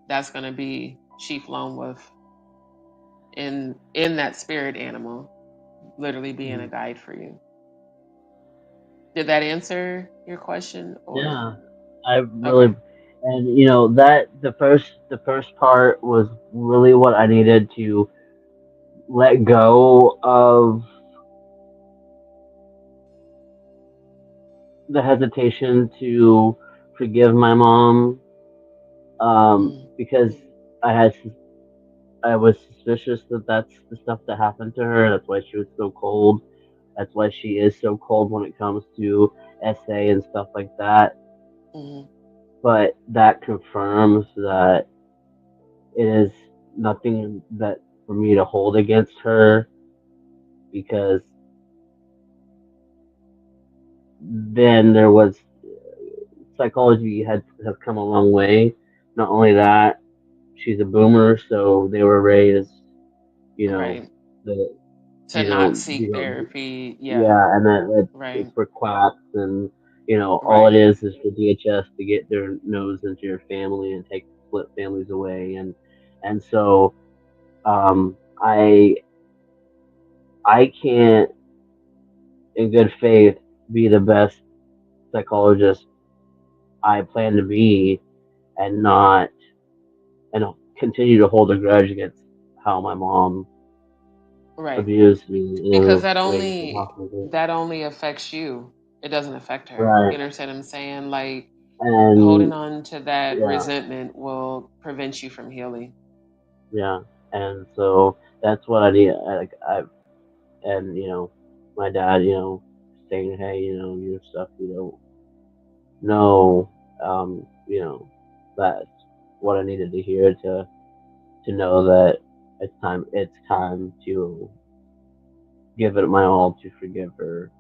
That's going to be Chief Lone Wolf in that spirit animal, literally being a guide for you. Did that answer your question? Or Yeah. I really, okay, and that the first part was really what I needed to let go of the hesitation to forgive my mom, mm, because I had I was suspicious that that's the stuff that happened to her. That's why she was so cold. That's why she is so cold when it comes to essay and stuff like that. mm, But that confirms that it is nothing that for me to hold against her, because then there was psychology had has come a long way. Not only that, she's a boomer, so they were raised, you know, right, the To not seek therapy. Yeah. yeah, and then it's Right. for quacks, and all it Right. is for DHS to get their nose into your family and take split families away, and so um, I I can't in good faith be the best psychologist I plan to be and not and continue to hold a grudge against how my mom Right. abused me in Because every way possible. that only affects you. It doesn't affect her. Right, You understand what I'm saying? Like holding and on to that yeah, resentment will prevent you from healing. yeah, and so that's what I need. And my dad, saying, hey, your stuff, no, that's what I needed to hear to know that it's time to give it my all to forgive her,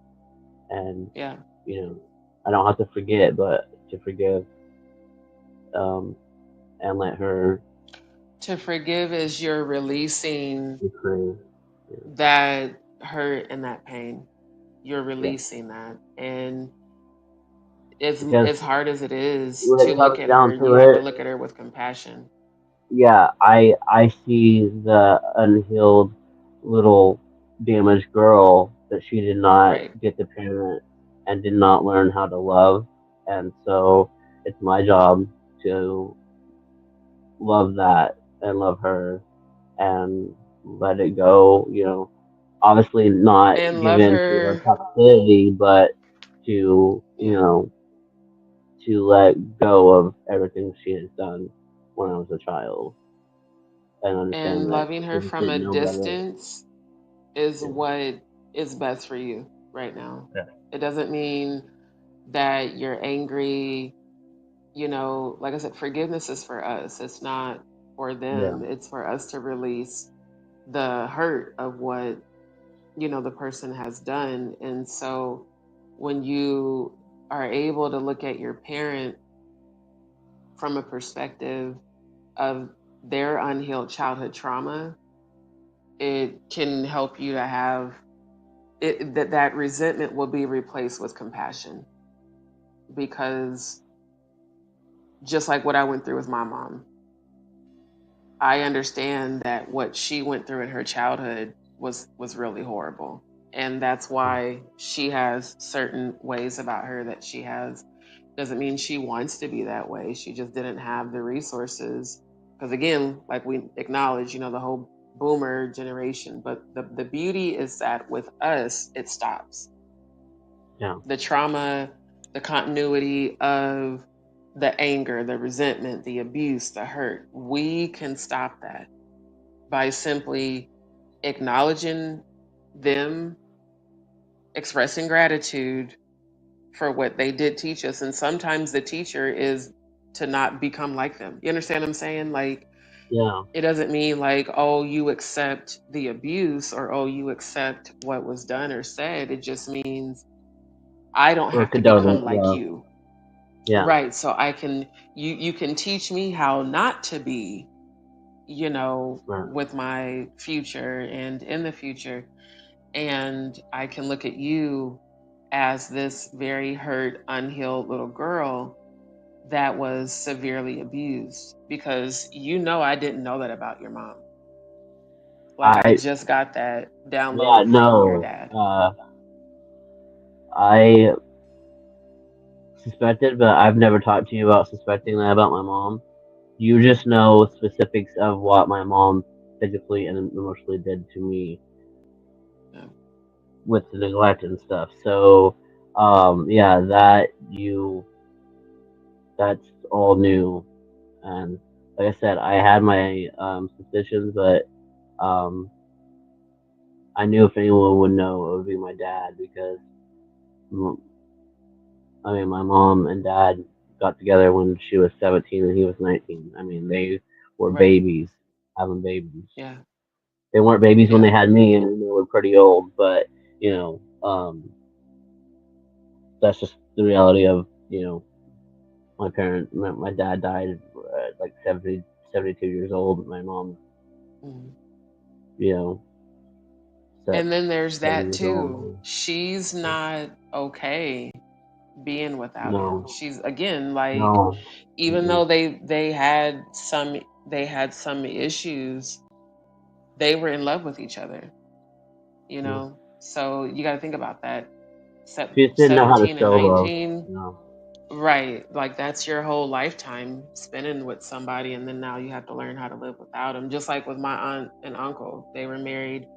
and Yeah. you know I don't have to forget, but to forgive, um, and let her To forgive is you're releasing be free. that hurt and that pain. You're Yeah, releasing that. And because as hard as it is when to it look comes at her, down you to have to it, look at her with compassion. yeah, I see the unhealed little damaged girl that she did not Right. get to parent and did not learn how to love, and so it's my job to love that and love her and let it go. Obviously not And give love in to her her. toxicity, but to Yeah. to let go of everything she has done when I was a child and understand And that loving she her from a didn't know better. distance is Yeah, what is best for you right now. yeah, It doesn't mean that you're angry. Like I said, forgiveness is for us. It's not for yeah. them. It's for us to release the hurt of what, the person has done. And so when you are able to look at your parent from a perspective of their unhealed childhood trauma, it can help you to have that resentment will be replaced with compassion, because just like what I went through with my mom, I understand that what she went through in her childhood was really horrible. And that's why she has certain ways about her that she has. Doesn't mean she wants to be that way. She just didn't have the resources. Because again, like we acknowledge, the whole boomer generation. But the beauty is that with us, it stops. Yeah. The trauma, the continuity of the anger, the resentment, the abuse, the hurt, we can stop that by simply acknowledging them, expressing gratitude for what they did teach us. And sometimes the teacher is to not become like them. You understand what I'm saying? Like, Yeah. it doesn't mean like, oh, you accept the abuse or oh, you accept what was done or said. It just means I don't Or have to condone it. become like Yeah. you. Yeah. Right. So I can, you can teach me how not to be, Right. with my future and in the future. And I can look at you as this very hurt, unhealed little girl that was severely abused, because I didn't know that about your mom. Like I I just got that Yeah, download from your no. dad. I suspected, but I've never talked to you about suspecting that about my mom. You just know specifics of what my mom physically and emotionally did to me Yeah. with the neglect and stuff. So, yeah, that's all new. And like I said, I had my suspicions, but um, I knew if anyone would know, it would be my dad because m- I mean, my mom and dad got together when she was 17 and he was 19. I mean, they were Right. babies, having babies. Yeah. They weren't babies when they Yeah. had me, and they were pretty old. But you know, um, that's just the reality of my parent. My dad died at like 72 years old. My mom, Mhm. you know, that And then there's 7 that years old. too. She's not okay being without him. No, She's again like, no. even Mm-mm. though they had some issues, they were in love with each other, you Yeah. know? So you got to think about that. She just didn't know how to 17 and show love. 19, You know. right? Like that's your whole lifetime spending with somebody, and then now you have to learn how to live without them. Just like with my aunt and uncle, they were married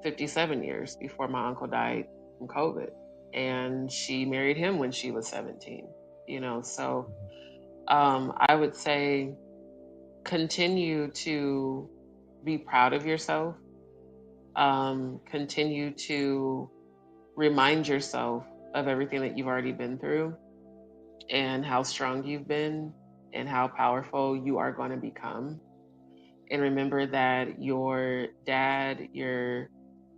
57 years before my uncle died from COVID, and she married him when she was 17. So I would say continue to be proud of yourself. Continue to remind yourself of everything that you've already been through and how strong you've been and how powerful you are going to become. And remember that your dad, your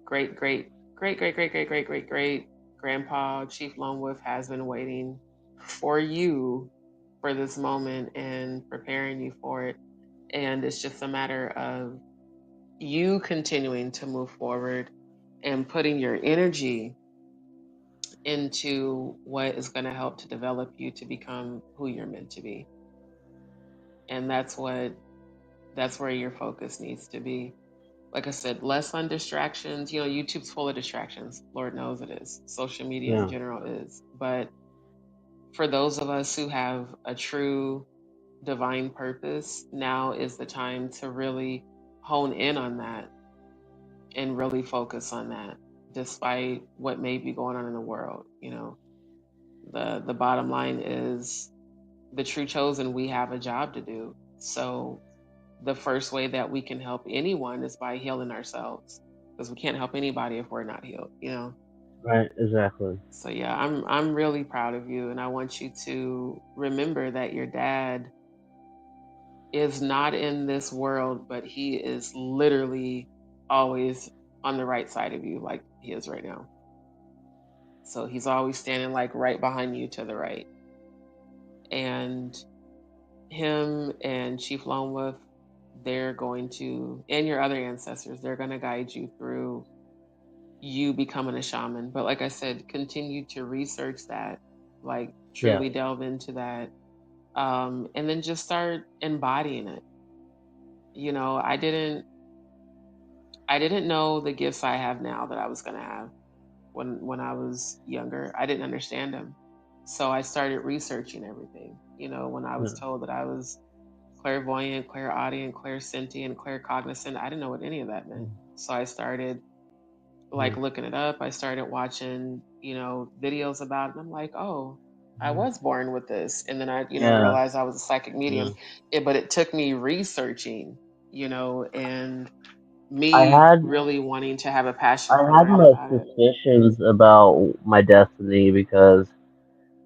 great, great, great, great, great, great, great, great, great grandpa, Chief Lone Wolf, has been waiting for you for this moment and preparing you for it. And it's just a matter of you continuing to move forward and putting your energy into what is going to help to develop you to become who you're meant to be. And that's where your focus needs to be. Like I said, less on distractions. YouTube's full of distractions. Lord knows it is. Social media in Yeah. general is. But for those of us who have a true divine purpose, now is the time to really hone in on that and really focus on that, despite what may be going on in the world. The bottom line is the true chosen, we have a job to do. So the first way that we can help anyone is by healing ourselves, because we can't help anybody if we're not healed. Right. Exactly. So yeah, I'm really proud of you, and I want you to remember that your dad is not in this world, but he is literally always on the right side of you, like he is right now. So he's always standing like right behind you to the right. And him and Chief Lone Wolf, they're going to, and your other ancestors, they're going to guide you through you becoming a shaman. But like I said, continue to research that, like Yeah. truly delve into that, and then just start embodying it. I didn't know the gifts I have now that I was going to have when I was younger. I didn't understand them. So I started researching everything. When I was Yeah. told that I was clairvoyant, clairaudient, clairsentient, claircognizant, I didn't know what any of that meant. So I started Yeah. like looking it up. I started watching, videos about it. And I'm like, oh, I Mhm. was born with this. And then I, Yeah. realized I was a psychic Yeah. medium. But it took me researching, and I me had really wanting to have a passion I for had learning my about it. suspicions about my destiny because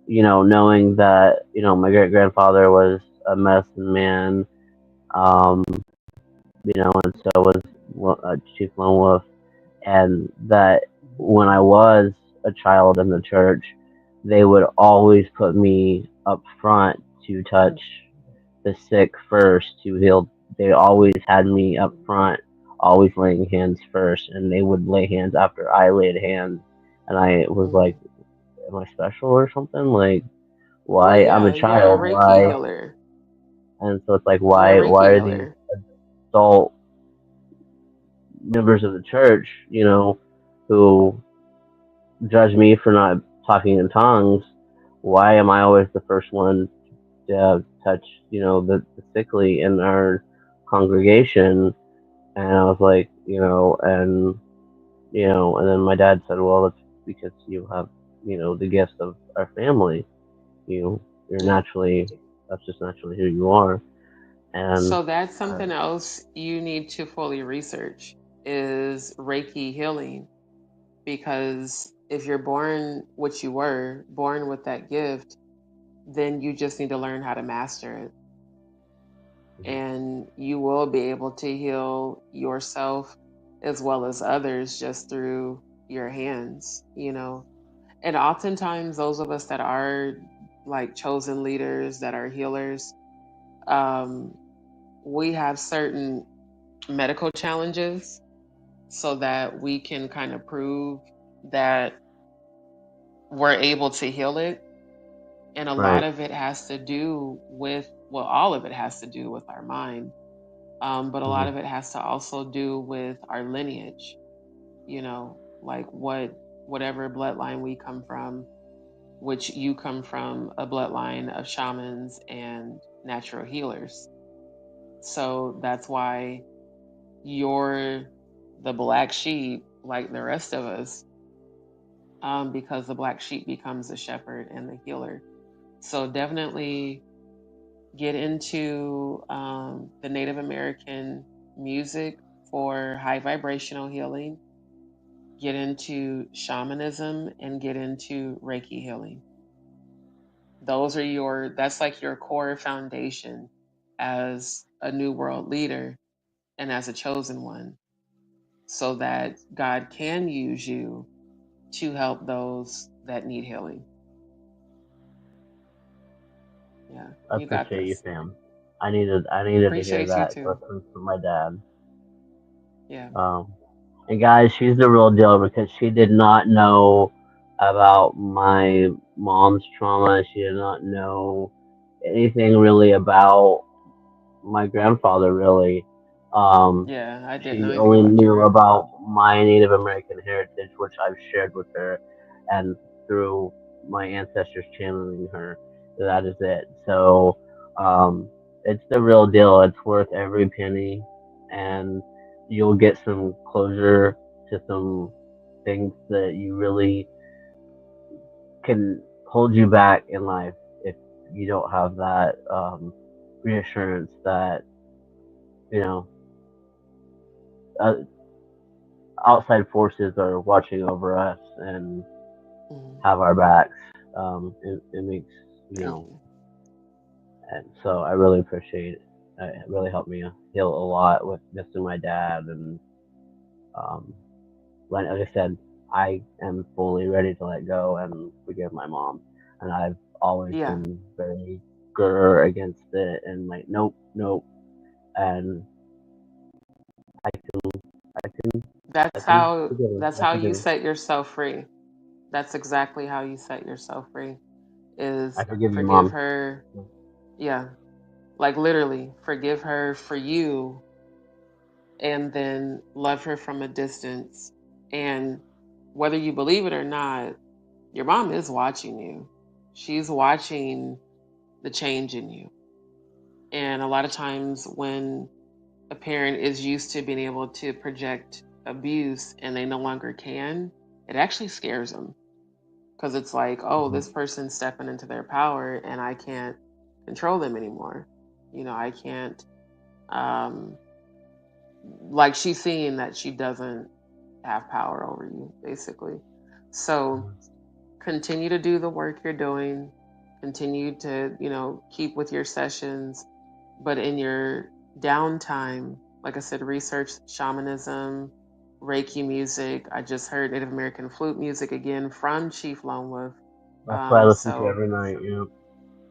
knowing that my great grandfather was a medicine man, um, and so was Chief Lone Wolf, and that when I was a child in the church, they would always put me up front to touch the sick first to heal. They always had me up front, always laying hands first, and they would lay hands after I laid hands. And I was like, Mhm. "Am I special or something? Like, Well, why? I'm a yeah, you're a child. Reiki Why?" healer. And so it's like, You're a why Reiki are these healer. adult members of the church, who judge me for not talking in tongues? Why am I always the first one to touch, the sickly in our congregation? And I was like, and then my dad said, well, it's because you have, the gifts of our family. You're Yeah. naturally, that's just naturally who you are. And So that's uh, something else you need to fully research is Reiki healing, because if you're born what you were, born with that gift, then you just need to learn how to master it. And you will be able to heal yourself as well as others just through your hands. And oftentimes, those of us that are like chosen leaders, that are healers, um, we have certain medical challenges so that we can kind of prove that we're able to heal it. And a lot Right. of it has to do with, well, all of it has to do with our mind. But a lot Hmm. of it has to also do with our lineage, like whatever bloodline we come from, which you come from a bloodline of shamans and natural healers. So that's why you're the black sheep like the rest of us, because the black sheep becomes the shepherd and the healer. So definitely get into the Native American music for high vibrational healing, get into shamanism, and get into Reiki healing. That's like your core foundation as a new world leader and as a chosen one, so that God can use you to help those that need healing. Yeah, I you got appreciate you, this. fam. I needed to hear Appreciate you that too. lesson from my dad. Yeah. Um, and guys, she's the real deal because she did not know about my mom's trauma. She did not know anything really about my grandfather, really. Um, Yeah, I didn't know she anything only about your knew grandfather. about my Native American heritage, which I've shared with her, and through my ancestors channeling her. That is it. So, um, it's the real deal. It's worth every penny, and you'll get some closure to some things that you really can hold you back in life if you don't have that reassurance that you know uh, outside forces are watching over us and Mhm. have our backs. It makes Thank you. and so I really appreciate it. It really helped me heal a lot with missing my dad, and um, like I said, I am fully ready to let go and forgive my mom, and I've always Yeah, been very grr against it and like nope, nope, and I can, I can, I that's can how forgive her. that's I how you forgive her. set yourself free. That's exactly how you set yourself free, I is forgive you, forgive mom. her. Yeah, like literally forgive her for you, and then love her from a distance. And whether you believe it or not, your mom is watching you. She's watching the change in you. And a lot of times when a parent is used to being able to project abuse and they no longer can, it actually scares them, because it's like, oh, Mhm. this person's stepping into their power and I can't control them anymore. I can't, um, like, she's seeing that she doesn't have power over you, basically. So continue to do the work you're doing, continue to, keep with your sessions, but in your downtime, like I said, research shamanism, Reiki music. I just heard Native American flute music again from Chief Lone Wolf. That's what I listen to So every night. You know.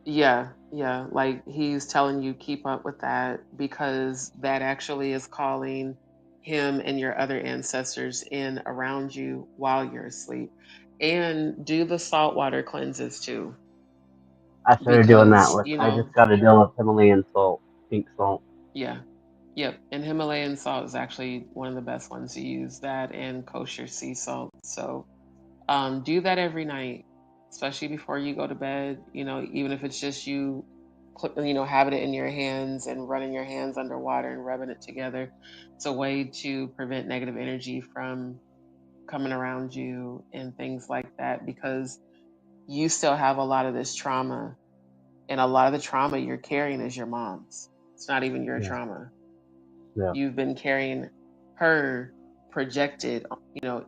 yeah, yeah, like he's telling you keep up with that, because that actually is calling him and your other ancestors in around you while you're asleep. And do the saltwater cleanses too, I started doing that because, with. I just got to deal with Himalayan salt, pink salt. yeah, yep. And Himalayan salt is actually one of the best ones to use, that and kosher sea salt. So do that every night, especially before you go to bed. Even if it's just you, having it in your hands and running your hands underwater and rubbing it together. It's a way to prevent negative energy from coming around you and things like that, because you still have a lot of this trauma, and a lot of the trauma you're carrying is your mom's. It's not even your Yeah, trauma. yeah, You've been carrying her projected,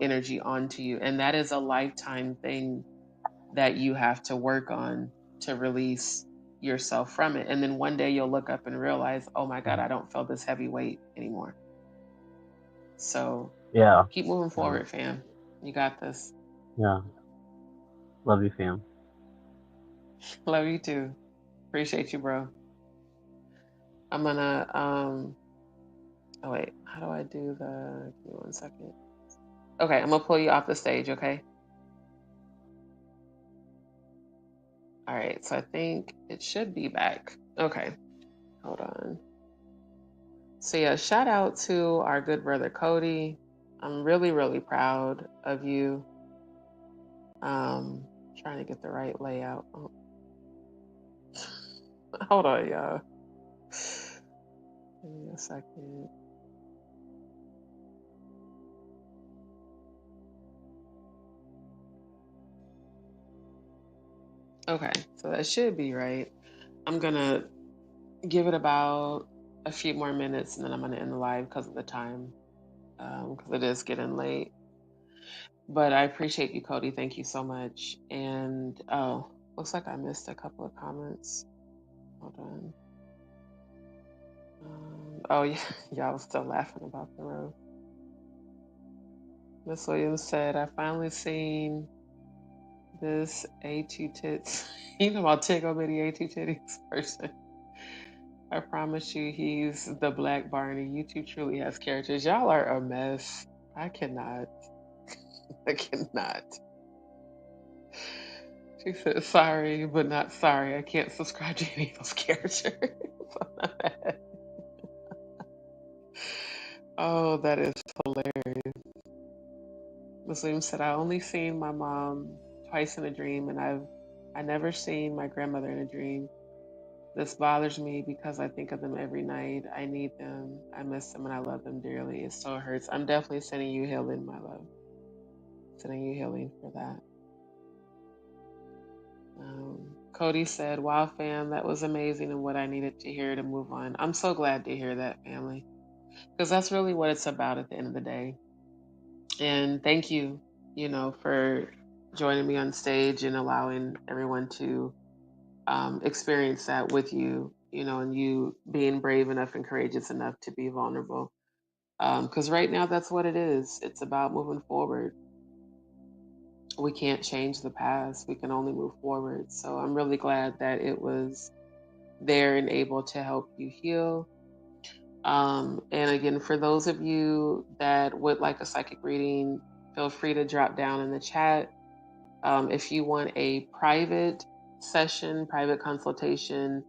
energy onto you, and that is a lifetime thing that you have to work on to release yourself from it. And then one day you'll look up and realize, oh my God, I don't feel this heavy weight anymore. So yeah, keep moving yeah. forward, fam. You got this. Yeah. Love you, fam. Love you too. Appreciate you, bro. I'm gonna Oh wait, how do I do the? Give me 1 second. Okay, I'm gonna pull you off the stage. Okay. All right. So I think it should be back. Okay. Hold on. So yeah, shout out to our good brother Cody. I'm really, really proud of you. Trying to get the right layout. Oh, hold on, y'all. Give me a second. Okay, so that should be right. I'm gonna give it about a few more minutes and then I'm gonna end the live because of the time. Because it is getting late. But I appreciate you, Cody. Thank you so much. And oh, looks like I missed a couple of comments. Hold on. Oh yeah, y'all was still laughing about the road. Miss Williams said, "I finally seen this A2 tits." You know about Tig Bitty A2 titties person. I promise you, he's the Black Barney. YouTube truly has characters. Y'all are a mess. I cannot. I cannot. She said, "Sorry, but not sorry. I can't subscribe to any of those characters." Oh, that is hilarious. Muslim said, "I only seen my mom twice in a dream, and I never seen my grandmother in a dream. This bothers me because I think of them every night. I need them. I miss them, and I love them dearly. It so hurts. I'm definitely sending you healing, my love. Sending you healing for that." Cody said, "Wow, fam, that was amazing and what I needed to hear to move on." I'm so glad to hear that, family, because that's really what it's about at the end of the day. And thank you, for joining me on stage and allowing everyone to experience that with you, and you being brave enough and courageous enough to be vulnerable. Because right now, that's what it is. It's about moving forward. We can't change the past. We can only move forward. So I'm really glad that it was there and able to help you heal. And again, for those of you that would like a psychic reading, feel free to drop down in the chat. If you want a private session, private consultation,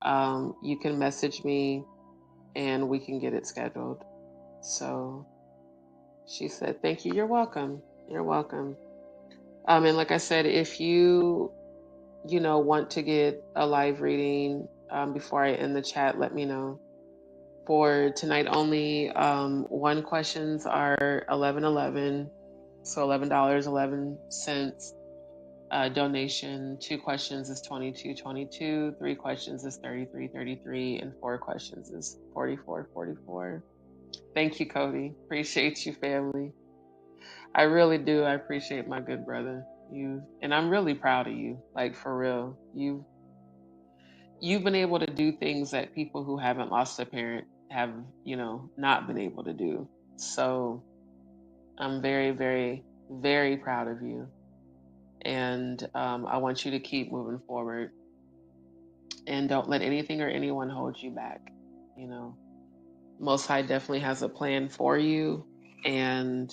you can message me and we can get it scheduled. So she said, "Thank you. You're welcome. You're welcome." And like I said, if you want to get a live reading before I end the chat, let me know. For tonight only, one questions are 11.11, so $11.11. Donation. Two questions is 22.22. Three questions is 33.33, and four questions is 44.44. Thank you, Cody. Appreciate you, family. I really do. I appreciate my good brother. And I'm really proud of you. Like for real. You've been able to do things that people who haven't lost a parent have, not been able to do. So I'm very, very, very proud of you. And I want you to keep moving forward and don't let anything or anyone hold you back. You know, Most High definitely has a plan for you. And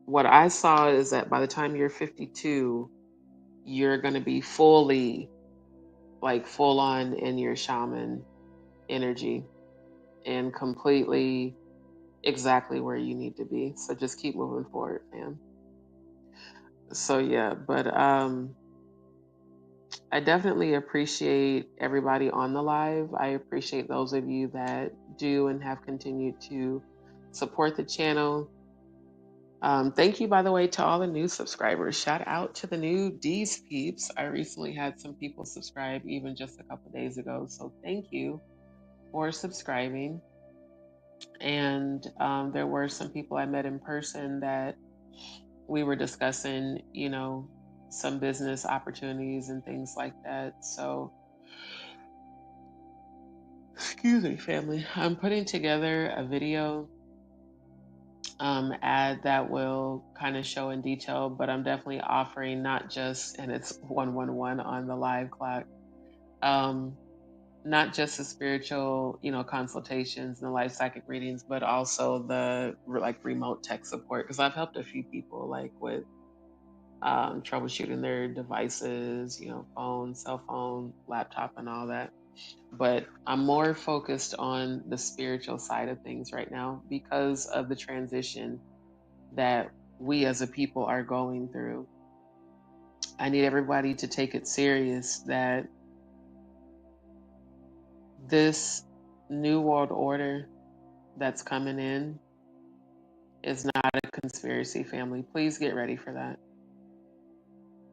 what I saw is that by the time you're 52, you're going to be fully, like full on in your shaman energy and completely exactly where you need to be. So just keep moving forward, fam. So yeah, but I definitely appreciate everybody on the live. I appreciate those of you that do and have continued to support the channel. Thank you, by the way, to all the new subscribers. Shout out to the new D's peeps. I recently had some people subscribe even just a couple days ago. So thank you for subscribing. And there were some people I met in person that we were discussing, some business opportunities and things like that. So, excuse me, family. I'm putting together a video ad that will kind of show in detail, but I'm definitely offering not just, and it's 111 on the live clock, not just the spiritual, consultations and the life psychic readings, but also the like remote tech support. Because I've helped a few people like with troubleshooting their devices, phone, cell phone, laptop, and all that. But I'm more focused on the spiritual side of things right now because of the transition that we as a people are going through. I need everybody to take it serious that this new world order that's coming in is not a conspiracy, family. Please get ready for that.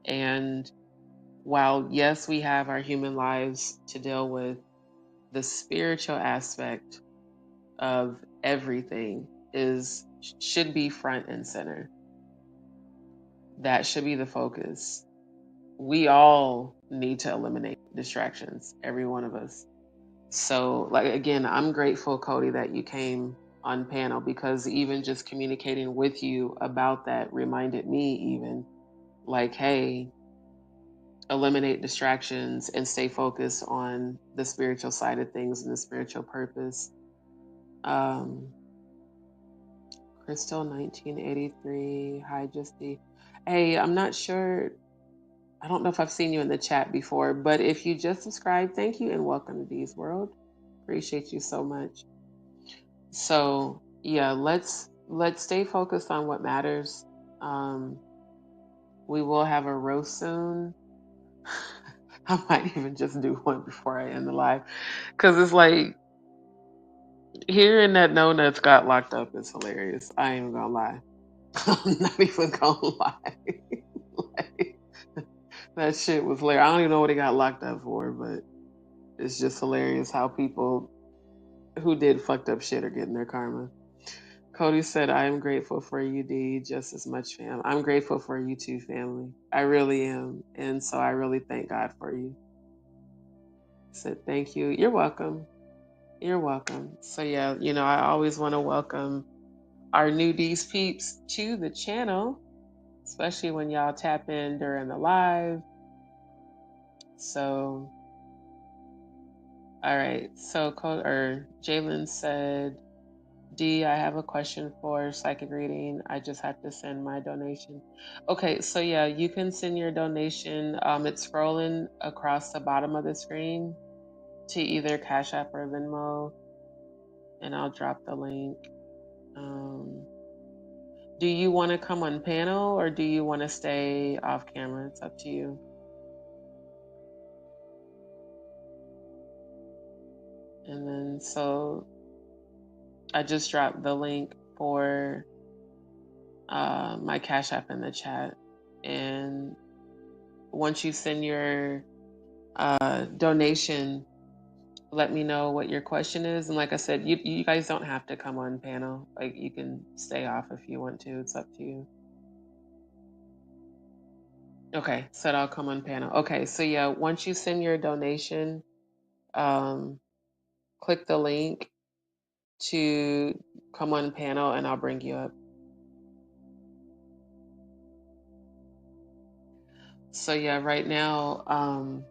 And while, yes, we have our human lives to deal with, the spiritual aspect of everything should be front and center. That should be the focus. We all need to eliminate distractions, every one of us. So, like, again, I'm grateful, Cody, that you came on panel, because even just communicating with you about that reminded me, even like, hey, eliminate distractions and stay focused on the spiritual side of things and the spiritual purpose. Crystal 1983, hi Justy. Hey, I'm not sure. I don't know if I've seen you in the chat before, but if you just subscribed, thank you and welcome to Dee's World. Appreciate you so much. So yeah, let's stay focused on what matters. We will have a roast soon. I might even just do one before I end the live, because it's like hearing that No Nuts got locked up is hilarious. I ain't even gonna lie. I'm not even gonna lie. Like, that shit was hilarious. I don't even know what he got locked up for, but it's just hilarious how people who did fucked up shit are getting their karma. Cody said, I am grateful for you, D, just as much, fam. I'm grateful for you too, family. I really am. And so I really thank God for you. Said, thank you. You're welcome. You're welcome. So yeah, I always want to welcome our new D's peeps to the channel, especially when y'all tap in during the live. So, all right. So, Jalen said, D, I have a question for psychic reading. I just have to send my donation. Okay, so yeah, you can send your donation. It's scrolling across the bottom of the screen to either Cash App or Venmo, and I'll drop the link. Do you want to come on panel or do you want to stay off camera? It's up to you. And then, so I just dropped the link for my Cash App in the chat. And once you send your donation, let me know what your question is. And like I said, you guys don't have to come on panel. Like, you can stay off if you want to. It's up to you. Okay, said I'll come on panel. Okay, so yeah, once you send your donation, click the link to come on panel and I'll bring you up. So yeah, right now,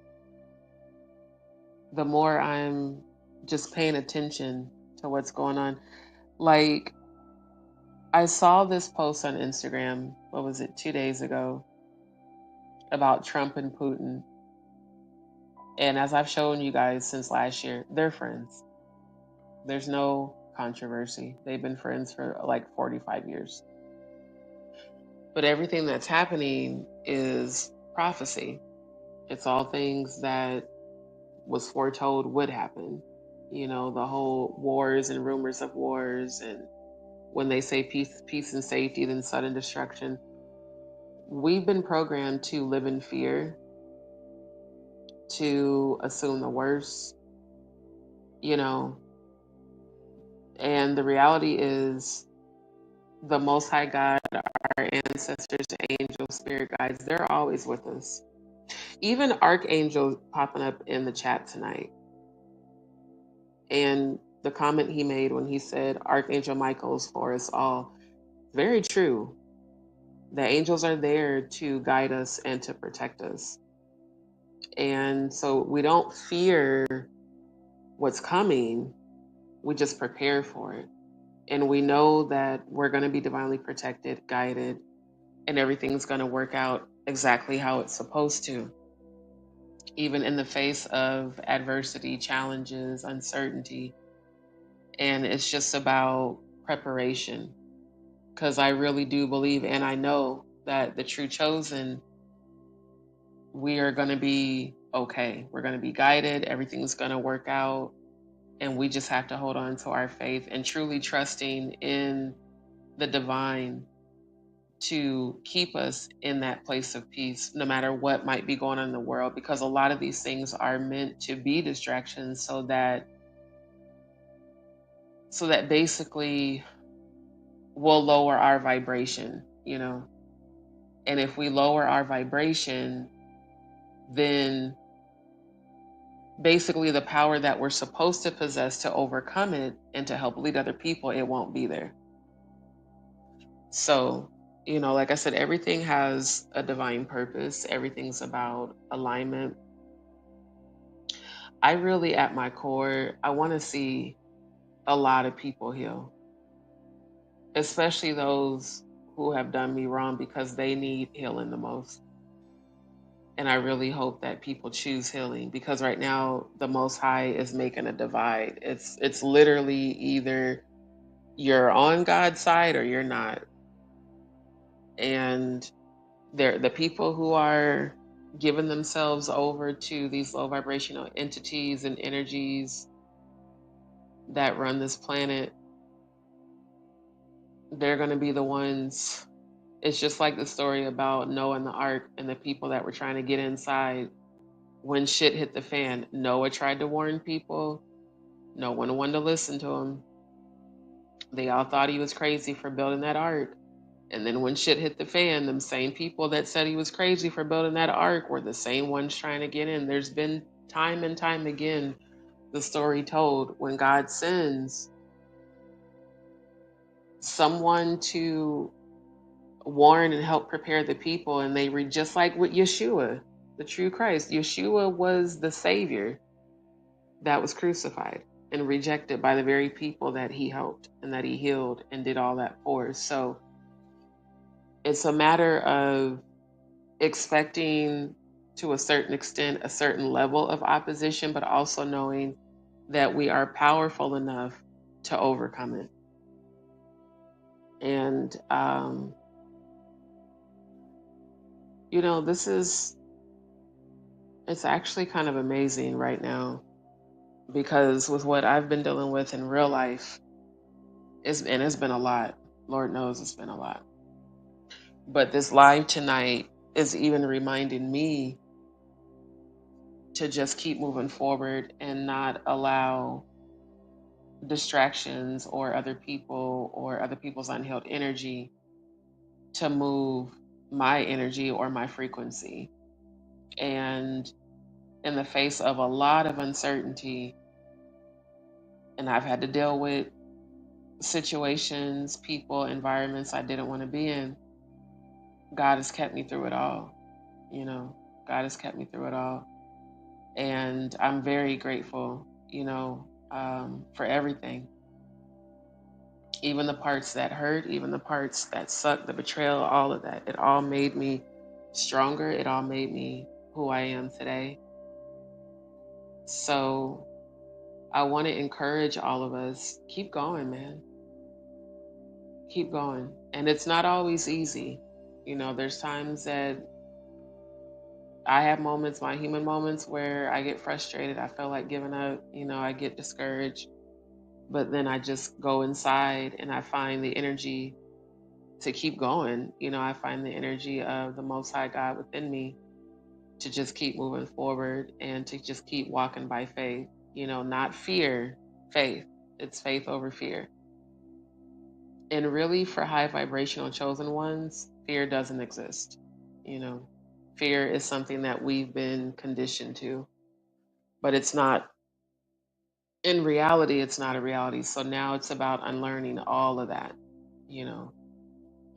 the more I'm just paying attention to what's going on, like, I saw this post on Instagram, what was it, 2 days ago, about Trump and Putin. And as I've shown you guys since last year, they're friends. There's no controversy. They've been friends for like 45 years. But everything that's happening is prophecy. It's all things that was foretold would happen. The whole wars and rumors of wars, and when they say peace and safety, then sudden destruction. We've been programmed to live in fear, to assume the worst, and the reality is the Most High God, our ancestors, angels, spirit guides, they're always with us. Even Archangel popping up in the chat tonight. And the comment he made when he said Archangel Michael's for us all, very true. The angels are there to guide us and to protect us. And so we don't fear what's coming, we just prepare for it. And we know that we're going to be divinely protected, guided, and everything's going to work out exactly how it's supposed to, even in the face of adversity, challenges, uncertainty. And it's just about preparation, because I really do believe and I know that the true chosen, we are going to be okay. We're going to be guided. Everything's going to work out. And we just have to hold on to our faith and truly trusting in the divine to keep us in that place of peace, no matter what might be going on in the world, because a lot of these things are meant to be distractions so that basically we'll lower our vibration, And if we lower our vibration, then basically the power that we're supposed to possess to overcome it and to help lead other people, it won't be there. So, like I said, everything has a divine purpose. Everything's about alignment. I really, at my core, I want to see a lot of people heal, especially those who have done me wrong, because they need healing the most. And I really hope that people choose healing, because right now the Most High is making a divide. It's literally either you're on God's side or you're not. And the people who are giving themselves over to these low vibrational entities and energies that run this planet, they're going to be the ones. It's just like the story about Noah and the ark and the people that were trying to get inside. When shit hit the fan, Noah tried to warn people. No one wanted to listen to him. They all thought he was crazy for building that ark. And then when shit hit the fan, them same people that said he was crazy for building that ark were the same ones trying to get in. There's been time and time again the story told when God sends someone to warn and help prepare the people, and they read, just like with Yeshua, the true Christ. Yeshua was the Savior that was crucified and rejected by the very people that he helped and that he healed and did all that for. So it's a matter of expecting, to a certain extent, a certain level of opposition, but also knowing that we are powerful enough to overcome it. And it's actually kind of amazing right now, because with what I've been dealing with in real life, it's been a lot. Lord knows it's been a lot. But this live tonight is even reminding me to just keep moving forward and not allow distractions or other people or other people's unhealed energy to move my energy or my frequency. And in the face of a lot of uncertainty, and I've had to deal with situations, people, environments I didn't want to be in, God has kept me through it all. God has kept me through it all. And I'm very grateful, for everything. Even the parts that hurt, even the parts that sucked, the betrayal, all of that. It all made me stronger. It all made me who I am today. So I want to encourage all of us, keep going, man. Keep going. And it's not always easy. There's times that I have moments, my human moments, where I get frustrated. I feel like giving up. I get discouraged. But then I just go inside and I find the energy to keep going. I find the energy of the Most High God within me to just keep moving forward and to just keep walking by faith. Not fear, faith. It's faith over fear. And really, for high vibrational chosen ones, fear doesn't exist. Fear is something that we've been conditioned to, but it's not. In reality, it's not a reality. So now it's about unlearning all of that.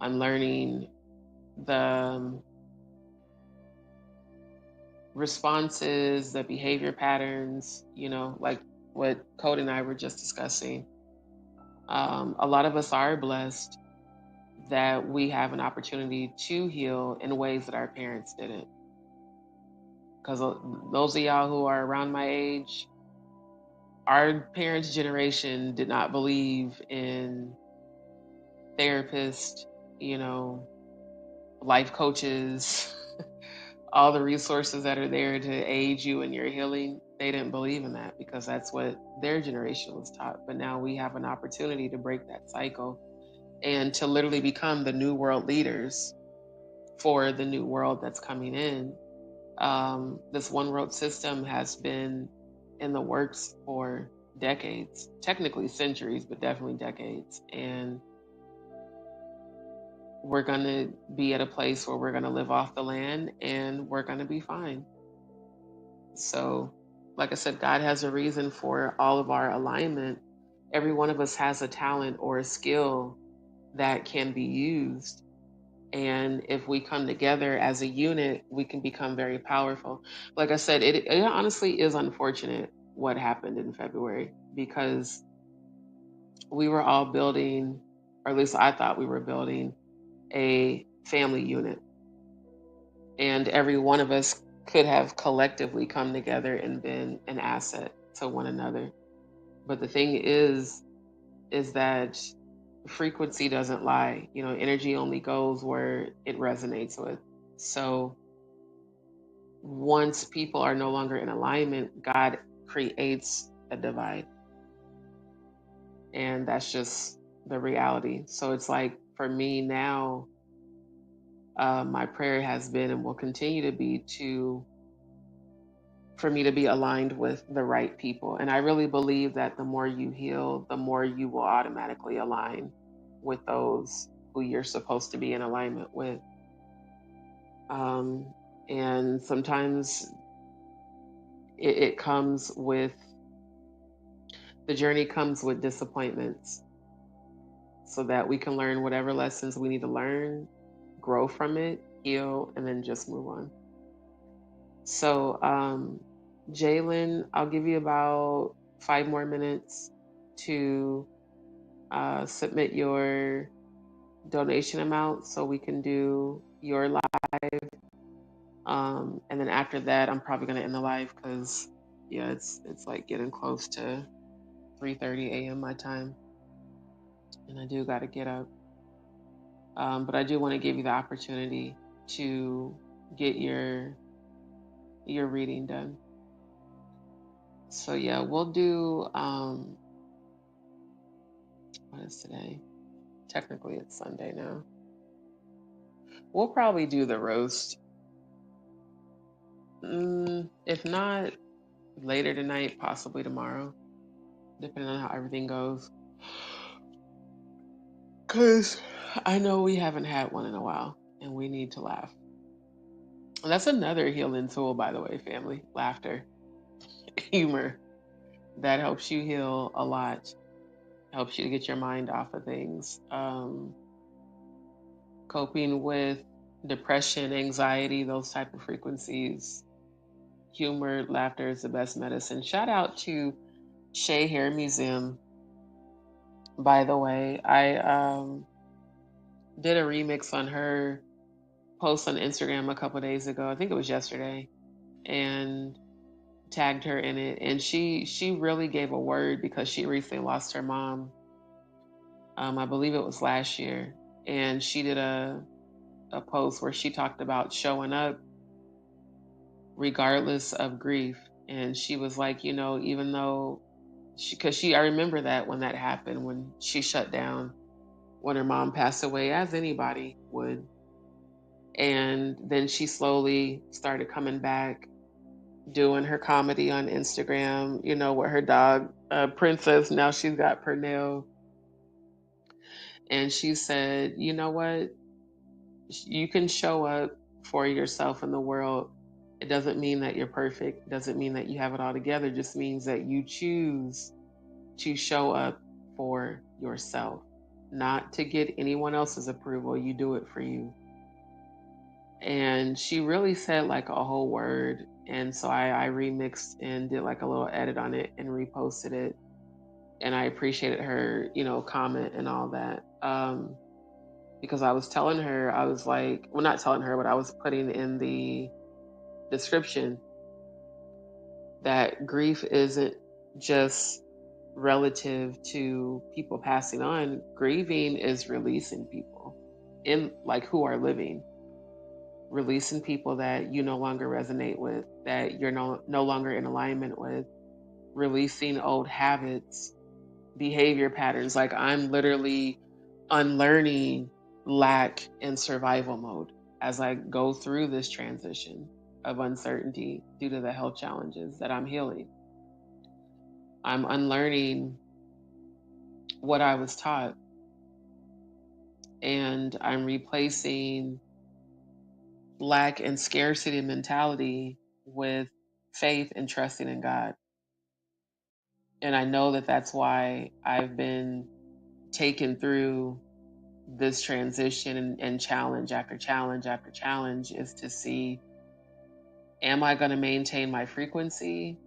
Unlearning the responses, the behavior patterns, like what Code and I were just discussing. A lot of us are blessed that we have an opportunity to heal in ways that our parents didn't. Because those of y'all who are around my age, our parents' generation did not believe in therapists, you know, life coaches, all the resources that are there to aid you in your healing. They didn't believe in that because that's what their generation was taught. But now we have an opportunity to break that cycle and to literally become the new world leaders for the new world that's coming in. This one world system has been in the works for decades, technically centuries, but definitely decades. And we're going to be at a place where we're going to live off the land and we're going to be fine. So, like I said, God has a reason for all of our alignment. Every one of us has a talent or a skill that can be used. And if we come together as a unit, we can become very powerful. Like I said, it honestly is unfortunate what happened in February because we were all building, or at least I thought we were building, a family unit. And every one of us could have collectively come together and been an asset to one another. But the thing is that frequency doesn't lie. You know, energy only goes where it resonates with. So once people are no longer in alignment, God creates a divide. And that's just the reality. So it's like for me now, my prayer has been and will continue to be for me to be aligned with the right people. And I really believe that the more you heal, the more you will automatically align with those who you're supposed to be in alignment with. And sometimes it comes with, the journey comes with disappointments so that we can learn whatever lessons we need to learn, grow from it, heal, and then just move on. So, Jalen, I'll give you about 5 more minutes to submit your donation amount so we can do your live. And then after that, I'm probably gonna end the live because yeah, it's like getting close to 3:30 a.m. my time, and I do got to get up. But I do want to give you the opportunity to get your reading done. So yeah, we'll do what is today? Technically it's Sunday now. We'll probably do the roast. If not later tonight, possibly tomorrow, depending on how everything goes. Cause I know we haven't had one in a while and we need to laugh. And that's another healing tool, by the way, family. Laughter, humor. That helps you heal a lot. Helps you to get your mind off of things. Coping with depression, anxiety, those type of frequencies. Humor, laughter is the best medicine. Shout out to Shea Hair Museum. By the way, I did a remix on her post on Instagram a couple days ago. I think it was yesterday, and tagged her in it. And she really gave a word because she recently lost her mom. I believe it was last year, and she did a post where she talked about showing up regardless of grief. And she was like, you know, even though I remember that when that happened, when she shut down, when her mom passed away, as anybody would. And then she slowly started coming back, doing her comedy on Instagram, you know, with her dog, Princess. Now she's got Pernell. And she said, you know what? You can show up for yourself in the world. It doesn't mean that you're perfect. It doesn't mean that you have it all together. It just means that you choose to show up for yourself, not to get anyone else's approval. You do it for you. And she really said like a whole word. And so I remixed and did like a little edit on it and reposted it. And I appreciated her, comment and all that. Because I was telling her, I was like, well, not telling her, but I was putting in the description that grief isn't just relative to people passing on. Grieving is releasing people in like who are living, releasing people that you no longer resonate with, that you're no longer in alignment with, releasing old habits, behavior patterns. Like I'm literally unlearning lack and survival mode as I go through this transition of uncertainty due to the health challenges that I'm healing. I'm unlearning what I was taught, and I'm replacing lack and scarcity mentality with faith and trusting in God. And I know that that's why I've been taken through this transition and challenge after challenge after challenge, is to see, am I going to maintain my frequency,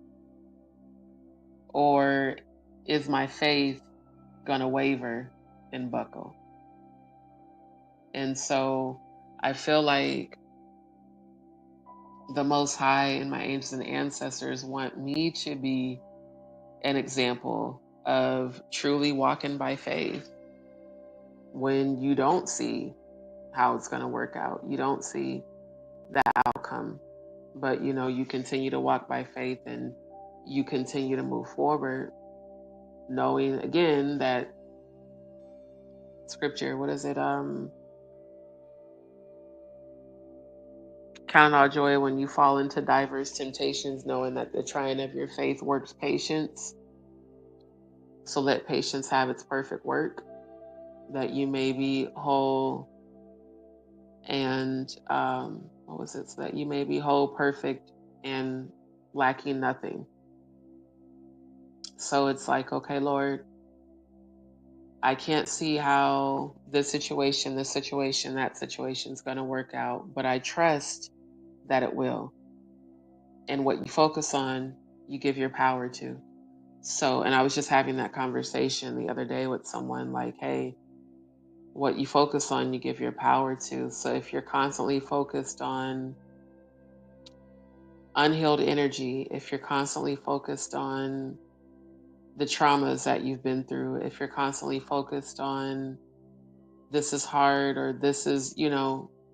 or is my faith going to waver and buckle? And so I feel like the Most High and my angels and ancestors want me to be an example of truly walking by faith when you don't see how it's going to work out. You don't see the outcome, but you continue to walk by faith and you continue to move forward, knowing again that scripture, what is it? Count all joy when you fall into diverse temptations, knowing that the trying of your faith works patience. So let patience have its perfect work, that you may be whole and what was it? So that you may be whole, perfect, and lacking nothing. So it's like, okay, Lord, I can't see how this situation, that situation is going to work out, but I trust that it will. And what you focus on, you give your power to. So, and I was just having that conversation the other day with someone like, hey, what you focus on, you give your power to. So if you're constantly focused on unhealed energy, if you're constantly focused on the traumas that you've been through, if you're constantly focused on this is hard or this is,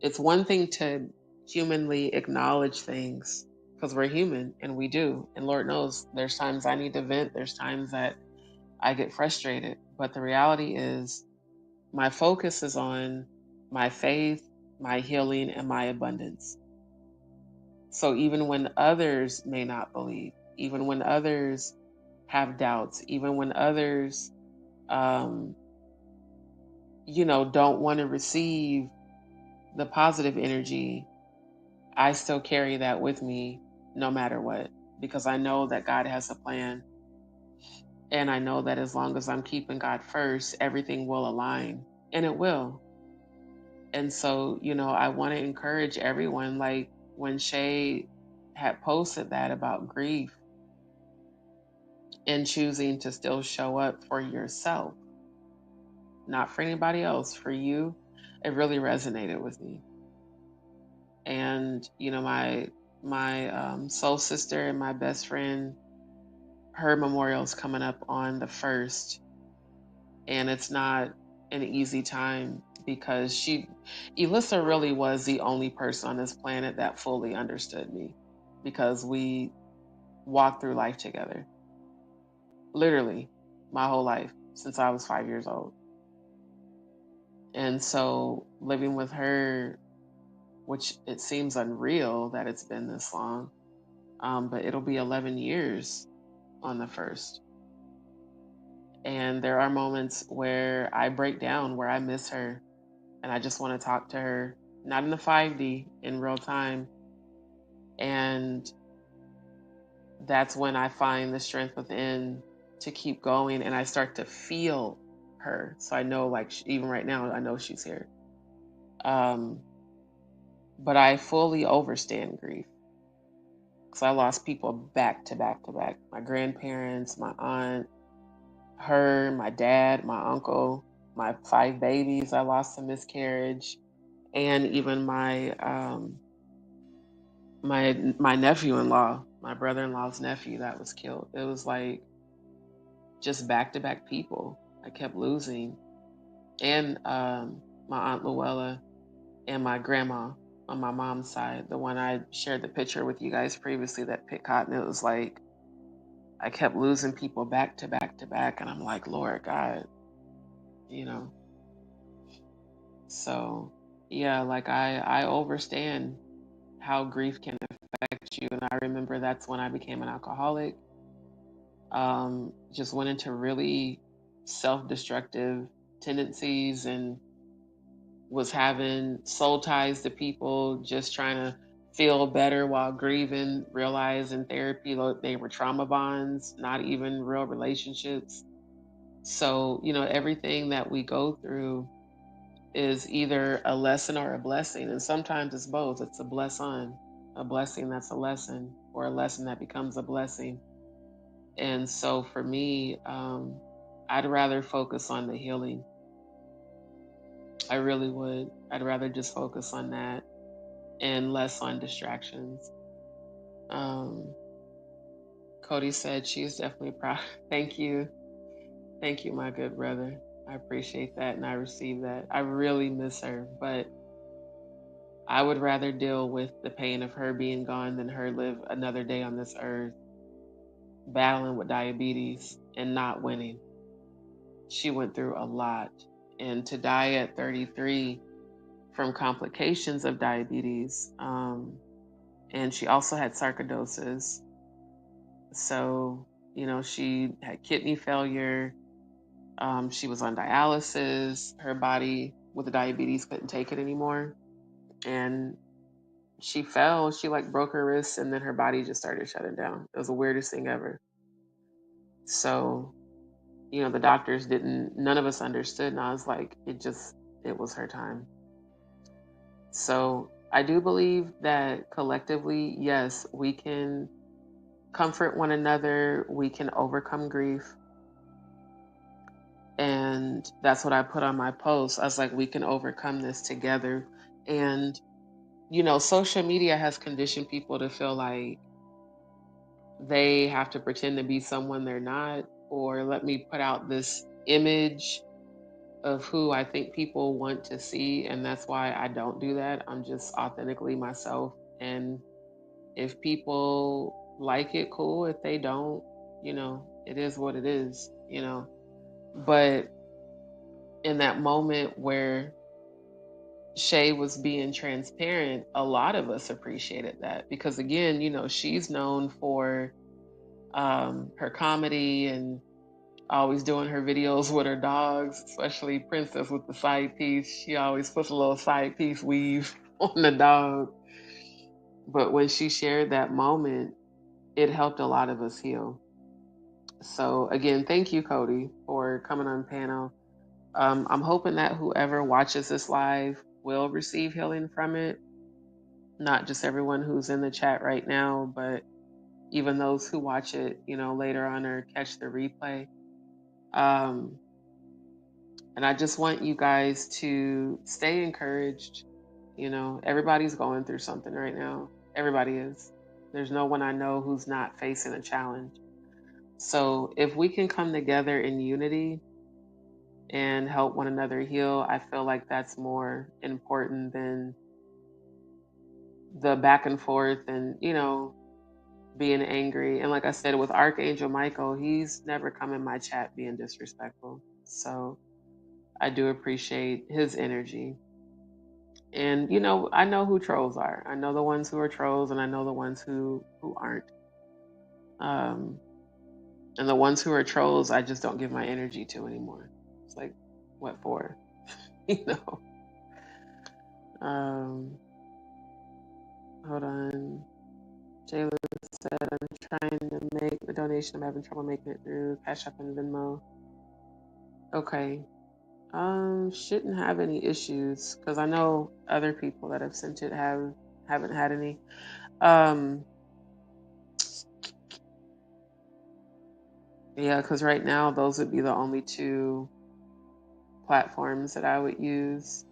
it's one thing to humanly acknowledge things because we're human and we do. And Lord knows there's times I need to vent, there's times that I get frustrated. But the reality is, my focus is on my faith, my healing, and my abundance. So even when others may not believe, even when others have doubts, even when others, um, don't want to receive the positive energy, I still carry that with me no matter what, because I know that God has a plan. And I know that as long as I'm keeping God first, everything will align, and it will. And so, I want to encourage everyone, like when Shay had posted that about grief and choosing to still show up for yourself, not for anybody else, for you, it really resonated with me. And, my soul sister and my best friend, her memorial is coming up on the 1st. And it's not an easy time because Elissa really was the only person on this planet that fully understood me, because we walked through life together, literally my whole life since I was 5 years old. And so living with her, which it seems unreal that it's been this long, but it'll be 11 years on the 1st. And there are moments where I break down, where I miss her, and I just want to talk to her, not in the 5D, in real time. And that's when I find the strength within to keep going, and I start to feel her. So I know, like, even right now, I know she's here. but I fully understand grief because I lost people back to back to back. My grandparents, my aunt, her, my dad, my uncle, my 5 babies I lost to miscarriage, and even my nephew-in-law, my brother-in-law's nephew that was killed. It was like just back to back people I kept losing, and my aunt Luella and my grandma on my mom's side, the one I shared the picture with you guys previously that picked cotton. It was like I kept losing people back to back to back, and I'm like, Lord God, you know. So yeah, like I understand how grief can affect you, and I remember that's when I became an alcoholic. Just went into really self-destructive tendencies and was having soul ties to people, just trying to feel better while grieving, realize in therapy they were trauma bonds, not even real relationships. So, everything that we go through is either a lesson or a blessing. And sometimes it's both. It's a blessing that's a lesson, or a lesson that becomes a blessing. And so for me, I'd rather focus on the healing. I really would. I'd rather just focus on that and less on distractions. Um, Cody said she's definitely proud. Thank you. Thank you, my good brother. I appreciate that and I receive that. I really miss her, but I would rather deal with the pain of her being gone than her live another day on this earth battling with diabetes and not winning. She went through a lot. And to die at 33 from complications of diabetes, and she also had sarcoidosis. So, she had kidney failure. She was on dialysis. Her body with the diabetes couldn't take it anymore. And she fell. She like broke her wrist and then her body just started shutting down. It was the weirdest thing ever. So, the doctors none of us understood. And I was like, it was her time. So I do believe that collectively, yes, we can comfort one another. We can overcome grief. And that's what I put on my post. I was like, we can overcome this together. And, social media has conditioned people to feel like they have to pretend to be someone they're not, or let me put out this image of who I think people want to see. And that's why I don't do that. I'm just authentically myself. And if people like it, cool. If they don't, it is what it is. But in that moment where Shay was being transparent, a lot of us appreciated that because, again, she's known for her comedy and always doing her videos with her dogs, especially Princess with the side piece. She always puts a little side piece weave on the dog. But when she shared that moment, it helped a lot of us heal. So again, thank you, Cody, for coming on panel. I'm hoping that whoever watches this live will receive healing from it. Not just everyone who's in the chat right now, but even those who watch it, later on or catch the replay. Um, and I just want you guys to stay encouraged. Everybody's going through something right now. Everybody is. There's no one I know who's not facing a challenge. So if we can come together in unity and help one another heal, I feel like that's more important than the back and forth and, being angry. And like I said, with Archangel Michael, he's never come in my chat being disrespectful. So I do appreciate his energy. And, I know who trolls are. I know the ones who are trolls and I know the ones who aren't. Um, and the ones who are trolls, I just don't give my energy to anymore. It's like, what for? you know? Hold on. Jayla said, I'm trying to make the donation. I'm having trouble making it through Cash App and Venmo. Okay. Shouldn't have any issues because I know other people that have sent it haven't had any. Yeah, because right now those would be the only two platforms that I would use.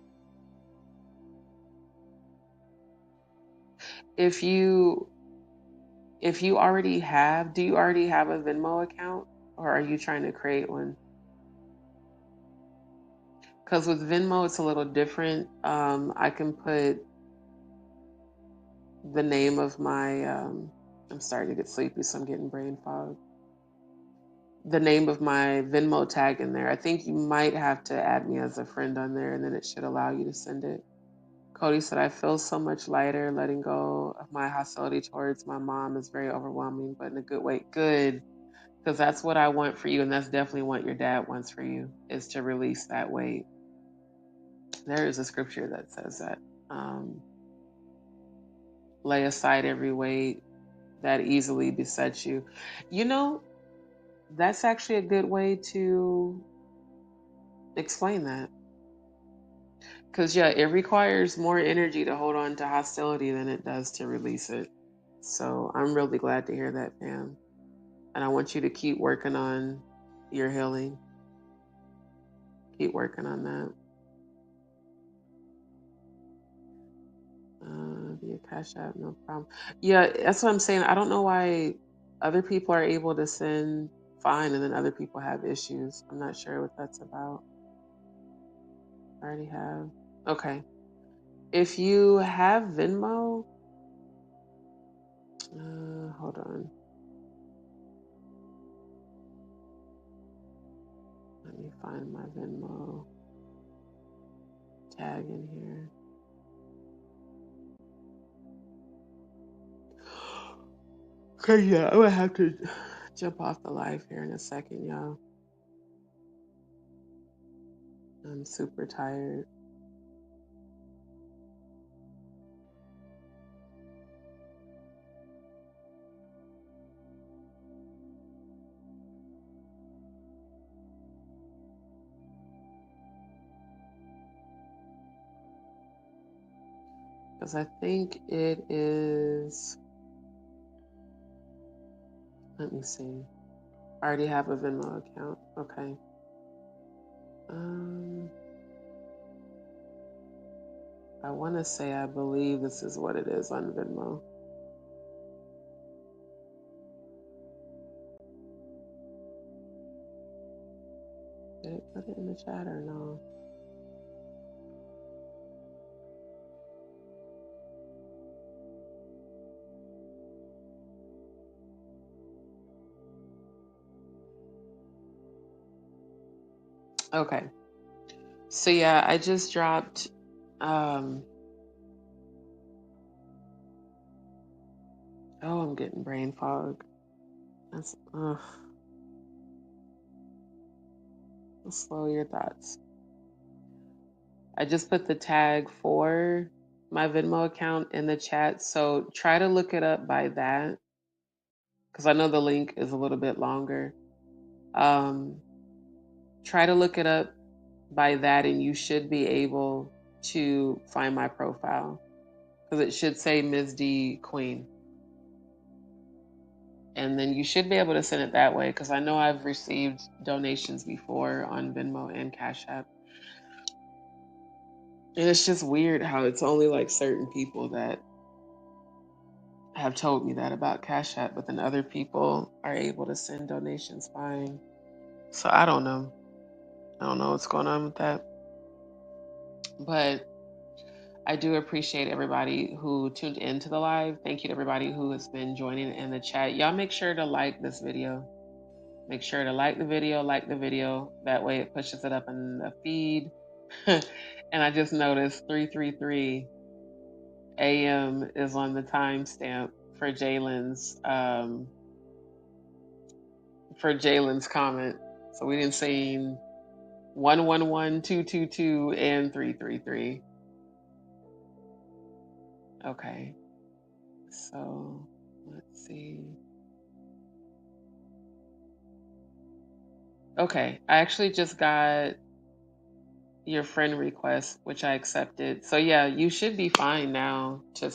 If you already have, do you already have a Venmo account or are you trying to create one? Because with Venmo, it's a little different. I can put the name of my, I'm starting to get sleepy, so I'm getting brain fog. The name of my Venmo tag in there. I think you might have to add me as a friend on there and then it should allow you to send it. Cody said, I feel so much lighter letting go of my hostility towards my mom is very overwhelming, but in a good way. Good. Because that's what I want for you. And that's definitely what your dad wants for you is to release that weight. There is a scripture that says that. Lay aside every weight that easily besets you. You know, that's actually a good way to explain that. Because, yeah, it requires more energy to hold on to hostility than it does to release it. So I'm really glad to hear that, Pam. And I want you to keep working on your healing. Keep working on that. Via Cash App, no problem. Yeah, that's what I'm saying. I don't know why other people are able to send fine and then other people have issues. I'm not sure what that's about. I already have. Okay. If you have Venmo, hold on. Let me find my Venmo tag in here. Okay, yeah, I'm gonna have to jump off the live here in a second, y'all. I'm super tired. Because I think it is, let me see. I already have a Venmo account. Okay. I want to say I believe this is what it is on Venmo. Did it put it in the chat or no? Okay. So yeah, I just dropped oh, I'm getting brain fog. That's slow your thoughts. I just put the tag for my Venmo account in the chat. So try to look it up by that. Because I know the link is a little bit longer. Try to look it up by that and you should be able to find my profile. Because it should say Ms. D Queen. And then you should be able to send it that way because I know I've received donations before on Venmo and Cash App. And it's just weird how it's only like certain people that have told me that about Cash App, but then other people are able to send donations fine. So I don't know. I don't know what's going on with that. But I do appreciate everybody who tuned into the live. Thank you to everybody who has been joining in the chat. Y'all make sure to like this video. Make sure to like the video. That way it pushes it up in the feed. And I just noticed 3:33 a.m. is on the timestamp for Jalen's comment. So we didn't see 111, 222, and 3:33. Okay. So let's see. Okay, I actually just got your friend request, which I accepted. So yeah, you should be fine now to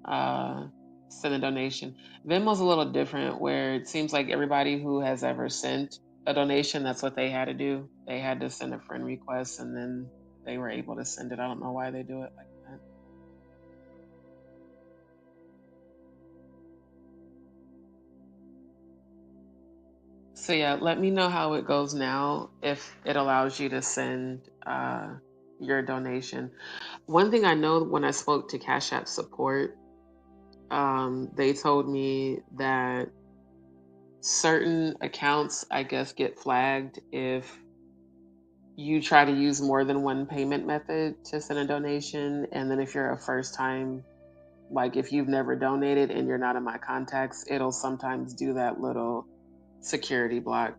uh, send a donation. Venmo's a little different, where it seems like everybody who has ever sent a donation, that's what they had to do. They had to send a friend request, and then they were able to send it. I don't know why they do it like that. So yeah, let me know how it goes now if it allows you to send your donation. One thing I know, when I spoke to Cash App support, they told me that certain accounts, I guess, get flagged if you try to use more than one payment method to send a donation. And then if you're a first time, like if you've never donated and you're not in my contacts, it'll sometimes do that little security block.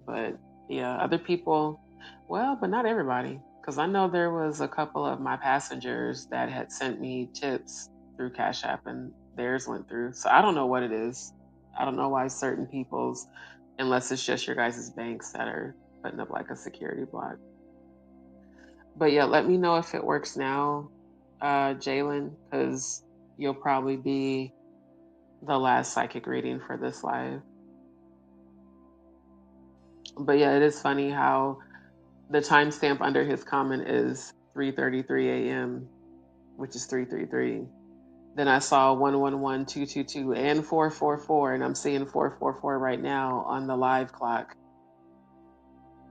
But yeah, other people, well, but not everybody. Because I know there was a couple of my passengers that had sent me tips through Cash App and theirs went through. So I don't know what it is. I don't know why certain people's, unless it's just your guys' banks that are putting up like a security block. But yeah, let me know if it works now, Jalen, because you'll probably be the last psychic reading for this live. But yeah, it is funny how the timestamp under his comment is 3:33 a.m., which is 333. Then I saw 111, 222, and 444, and I'm seeing 444 right now on the live clock.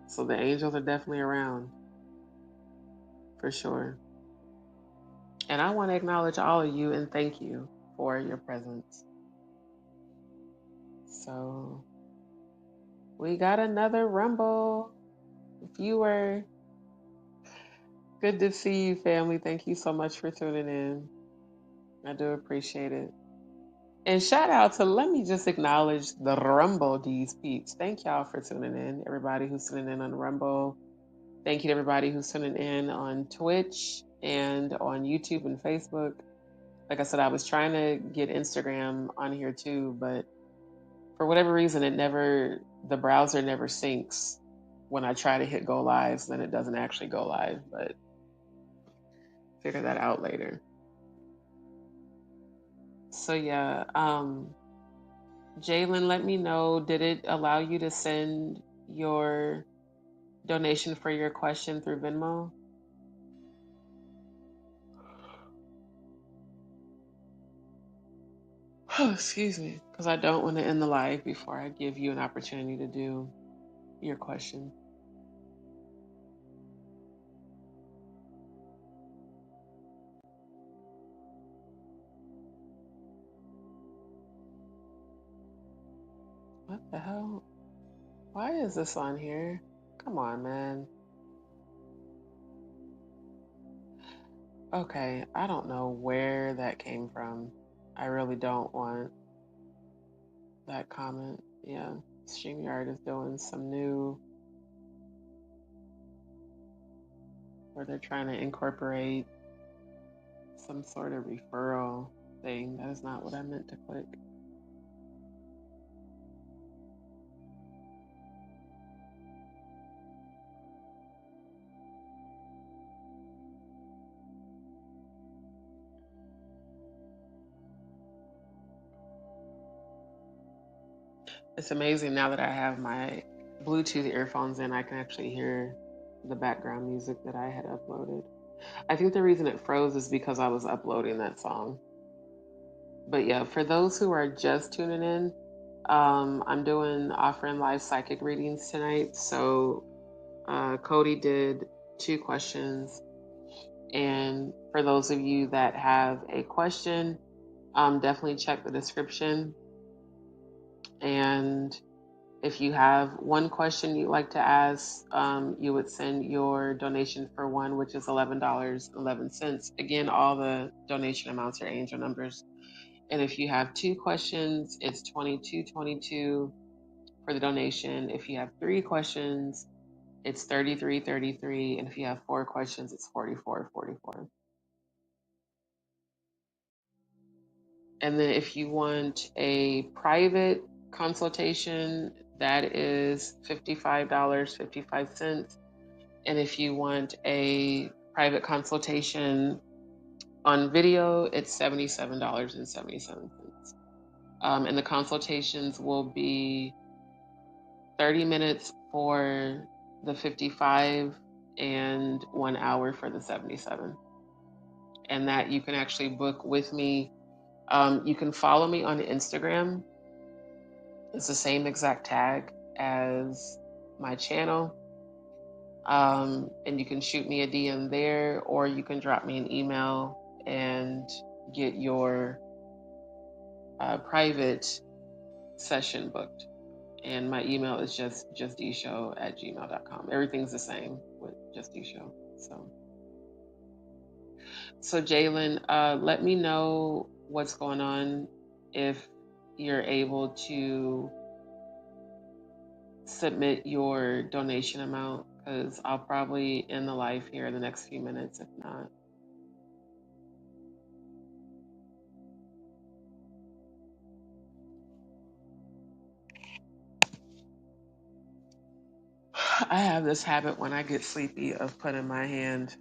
So the angels are definitely around, for sure. And I want to acknowledge all of you and thank you for your presence. So we got another Rumble viewer. Good to see you, family. Thank you so much for tuning in. I do appreciate it. And shout out to, let me just acknowledge the Rumble D's peeps. Thank y'all for tuning in. Everybody who's tuning in on Rumble. Thank you to everybody who's tuning in on Twitch and on YouTube and Facebook. Like I said, I was trying to get Instagram on here too, but for whatever reason, the browser never syncs when I try to hit go live, so then it doesn't actually go live, but figure that out later. So yeah, Jalen, let me know, did it allow you to send your donation for your question through Venmo? Oh, excuse me, because I don't want to end the live before I give you an opportunity to do your question. What the hell? Why is this on here? Come on, man. Okay, I don't know where that came from. I really don't want that comment. Yeah, StreamYard is doing some new, where they're trying to incorporate some sort of referral thing. That is not what I meant to click. It's amazing now that I have my Bluetooth earphones in, I can actually hear the background music that I had uploaded. I think the reason it froze is because I was uploading that song. But yeah, for those who are just tuning in, I'm doing offering live psychic readings tonight. So Cody did 2 questions. And for those of you that have a question, definitely check the description. And if you have one question you'd like to ask, you would send your donation for one, which is $11.11. Again, all the donation amounts are angel numbers. And if you have 2 questions, it's $22.22 for the donation. If you have 3 questions, it's $33.33. And if you have 4 questions, it's $44.44. And then if you want a private consultation, that is $55.55. And if you want a private consultation on video, it's $77.77. And the consultations will be 30 minutes for the 55 and 1 hour for the 77. And that you can actually book with me. You can follow me on Instagram. It's the same exact tag as my channel. And you can shoot me a DM there, or you can drop me an email and get your private session booked. And my email is justdeeshow@gmail.com. Everything's the same with Just Show. So Jalen, let me know what's going on if you're able to submit your donation amount, because I'll probably end the live here in the next few minutes, if not. I have this habit when I get sleepy of putting my hand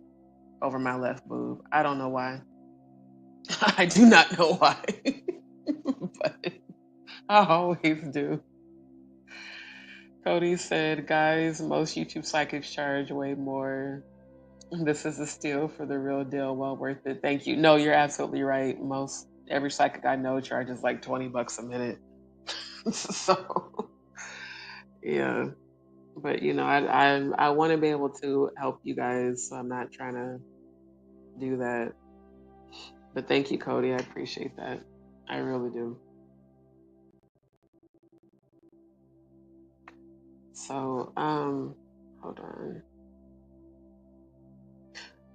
over my left boob. I don't know why. I do not know why. But I always do. Cody said, guys, most YouTube psychics charge way more. This is a steal for the real deal. Well worth it. Thank you. No, you're absolutely right. Every psychic I know charges like $20 a minute. So yeah. But I want to be able to help you guys, so I'm not trying to do that. But thank you, Cody. I appreciate that. I really do. So, hold on.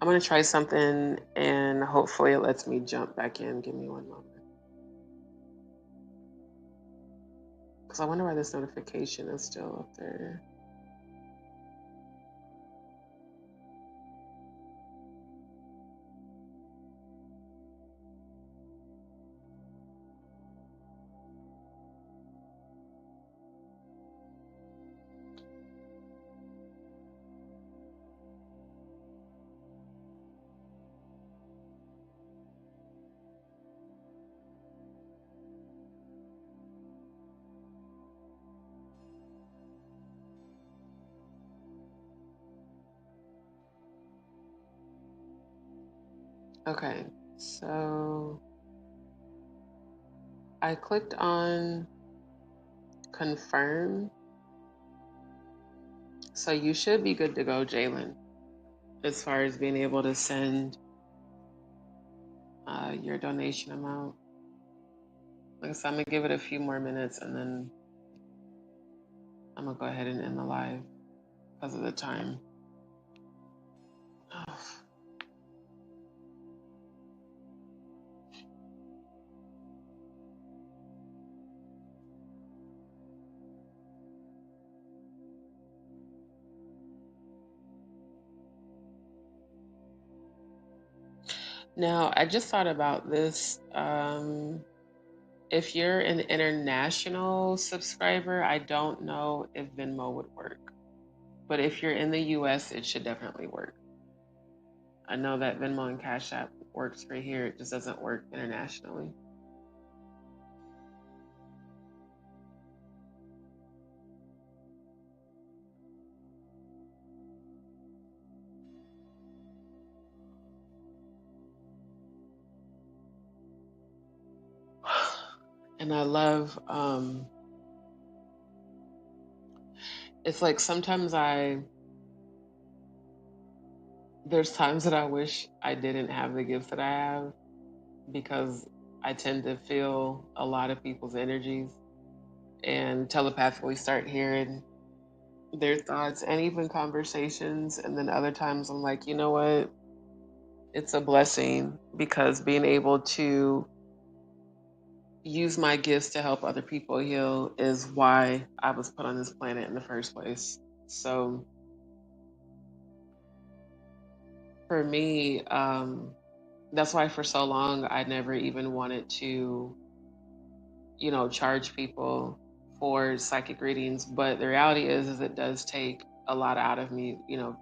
I'm gonna try something, and hopefully it lets me jump back in. Give me one moment. Because I wonder why this notification is still up there. Okay, so I clicked on confirm. So you should be good to go, Jalen, as far as being able to send your donation amount. Like I said, I'm gonna give it a few more minutes, and then I'm gonna go ahead and end the live because of the time. Oh. Now, I just thought about this. If you're an international subscriber, I don't know if Venmo would work. But if you're in the US, it should definitely work. I know that Venmo and Cash App works for here. It just doesn't work internationally. And I love, it's like sometimes there's times that I wish I didn't have the gifts that I have, because I tend to feel a lot of people's energies and telepathically start hearing their thoughts and even conversations. And then other times I'm like, you know what? It's a blessing, because being able to use my gifts to help other people heal is why I was put on this planet in the first place. So for me, that's why for so long I never even wanted to, charge people for psychic readings. But the reality is it does take a lot out of me,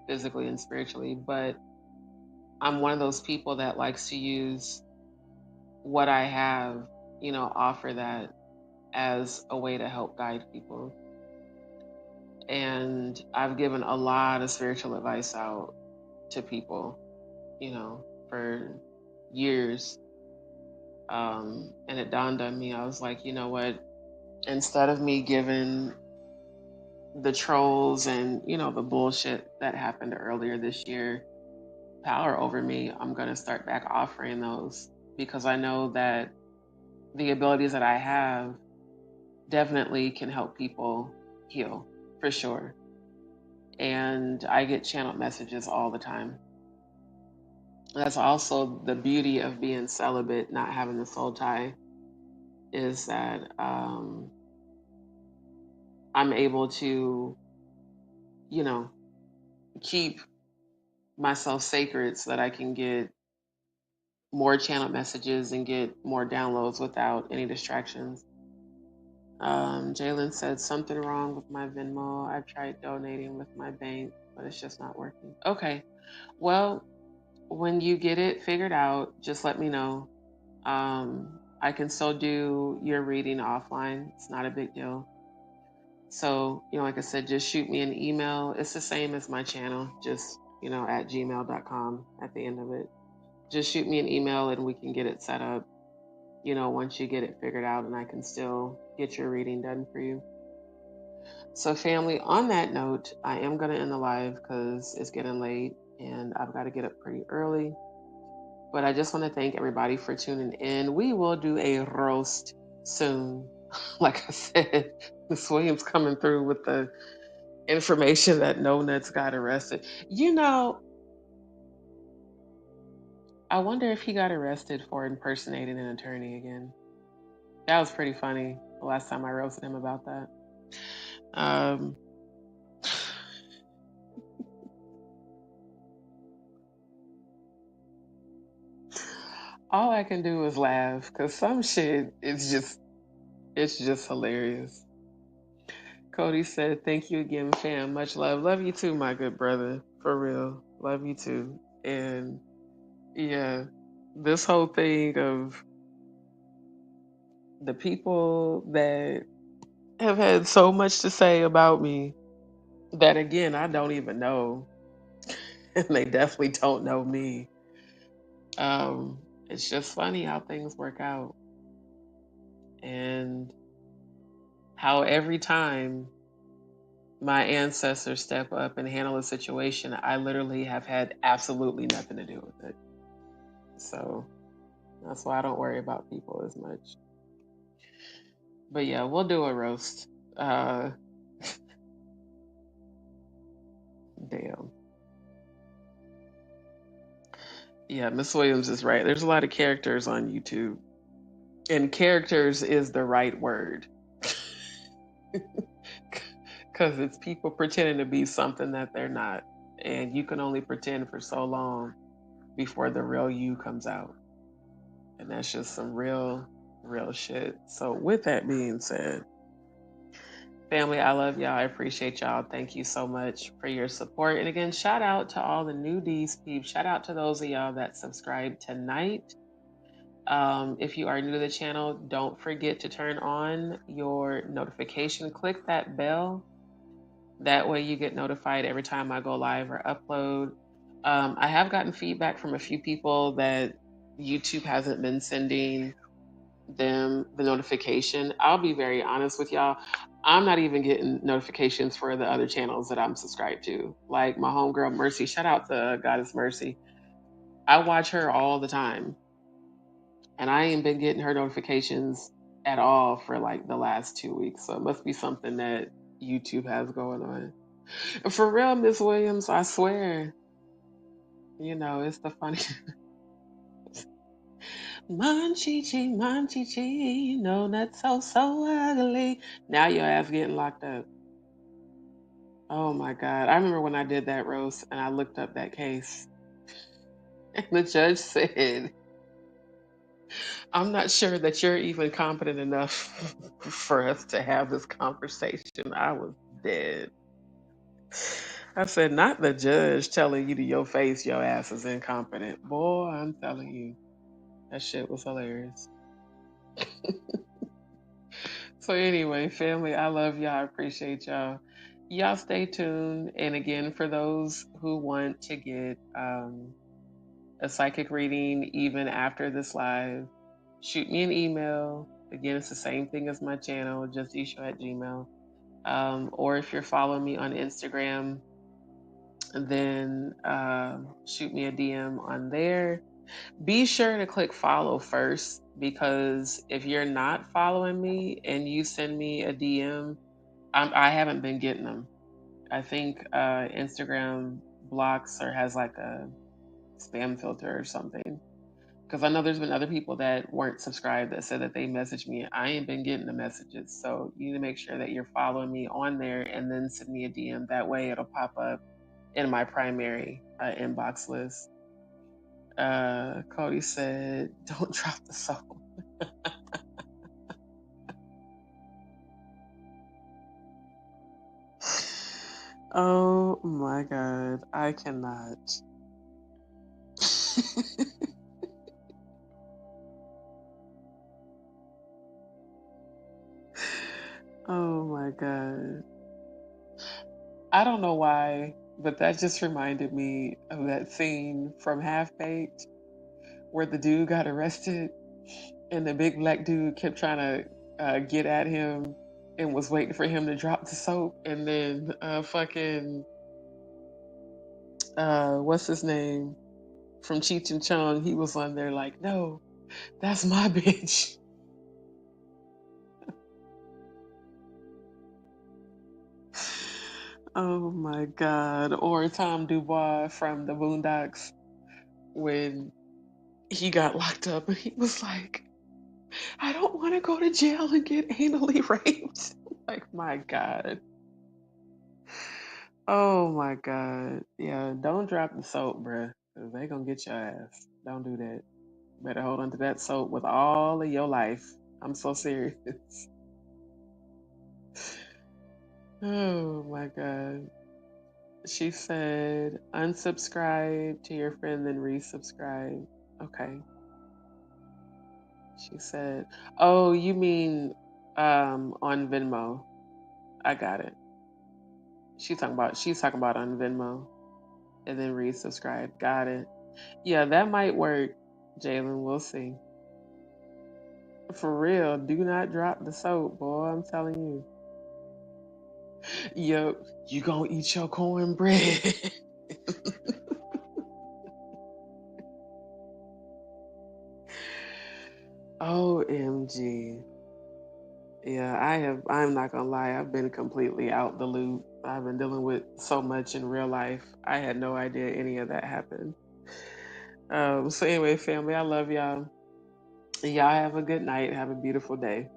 physically and spiritually, but I'm one of those people that likes to use what I have, offer that as a way to help guide people. And I've given a lot of spiritual advice out to people, for years. And it dawned on me, I was like, you know what? Instead of me giving the trolls and, the bullshit that happened earlier this year power over me, I'm going to start back offering those because I know that the abilities that I have definitely can help people heal for sure. And I get channeled messages all the time. That's also the beauty of being celibate, not having the soul tie, is that I'm able to, you know, keep myself sacred so that I can get more channel messages and get more downloads without any distractions. Jalen said something wrong with my Venmo. I've tried donating with my bank, but it's just not working. Okay. Well, when you get it figured out, just let me know. I can still do your reading offline. It's not a big deal. So, like I said, just shoot me an email. It's the same as my channel, just, at gmail.com at the end of it. Just shoot me an email and we can get it set up, once you get it figured out, and I can still get your reading done for you. So, family, on that note, I am going to end the live because it's getting late and I've got to get up pretty early. But I just want to thank everybody for tuning in. We will do a roast soon. Like I said, Miss Williams coming through with the information that No Nuts got arrested. I wonder if he got arrested for impersonating an attorney again. That was pretty funny the last time I roasted him about that. All I can do is laugh because some shit it's just hilarious. Cody said, "Thank you again, fam. Much love. Love you too, my good brother. For real. Love you too." And yeah, this whole thing of the people that have had so much to say about me that, again, I don't even know. And they definitely don't know me. It's just funny how things work out. And how every time my ancestors step up and handle a situation, I literally have had absolutely nothing to do with it. So that's why I don't worry about people as much. But yeah, we'll do a roast. Damn. Yeah, Miss Williams is right. There's a lot of characters on YouTube. And characters is the right word. Because it's people pretending to be something that they're not. And you can only pretend for so long before the real you comes out. And that's just some real shit. So, with that being said, family, I love y'all. I appreciate y'all. Thank you so much for your support. And again, shout out to all the new D's peeps. Shout out to those of y'all that subscribed tonight. If you are new to the channel, don't forget to turn on your notification. Click that bell. That way you get notified every time I go live or upload. I have gotten feedback from a few people that YouTube hasn't been sending them the notification. I'll be very honest with y'all. I'm not even getting notifications for the other channels that I'm subscribed to. Like my homegirl Mercy, shout out to Goddess Mercy. I watch her all the time. And I ain't been getting her notifications at all for like the last 2 weeks. So it must be something that YouTube has going on. For real, Miss Williams, I swear. It's the funny. Manchichi, no, that's so ugly. Now your ass getting locked up. Oh my God. I remember when I did that roast and I looked up that case. And the judge said, "I'm not sure that you're even competent enough for us to have this conversation." I was dead. I said, not the judge telling you to your face your ass is incompetent. Boy, I'm telling you, that shit was hilarious. So anyway, family, I love y'all. I appreciate y'all. Y'all stay tuned. And again, for those who want to get a psychic reading even after this live, shoot me an email. Again, it's the same thing as my channel, justdeeshow@gmail. Or if you're following me on Instagram, then shoot me a DM on there. Be sure to click follow first, because if you're not following me and you send me a DM, I haven't been getting them. I think Instagram blocks or has like a spam filter or something. Because I know there's been other people that weren't subscribed that said that they messaged me. I ain't been getting the messages. So you need to make sure that you're following me on there and then send me a DM. That way it'll pop up in my primary inbox list. Cody said, don't drop the soul. Oh my God. I cannot. Oh my God. I don't know why, but that just reminded me of that scene from Half Baked where the dude got arrested and the big black dude kept trying to get at him and was waiting for him to drop the soap. And then what's his name? From Cheech and Chong, he was on there like, no, that's my bitch. Oh my God. Or Tom Dubois from the Boondocks when he got locked up and he was like, I don't want to go to jail and get anally raped. Like, my God. Oh my God. Yeah, don't drop the soap, bruh, because they gonna get your ass. Don't do that. Better hold on to that soap with all of your life. I'm so serious. Oh my God. She said, unsubscribe to your friend, then resubscribe. Okay. She said, oh, you mean on Venmo. I got it. She's talking about on Venmo and then resubscribe. Got it. Yeah, that might work, Jalen. We'll see. For real, do not drop the soap, boy. I'm telling you. Yep, you gonna eat your cornbread. OMG. Yeah, I'm not gonna lie, I've been completely out the loop. I've been dealing with so much in real life. I had no idea any of that happened. So anyway, family, I love y'all. Y'all have a good night. Have a beautiful day.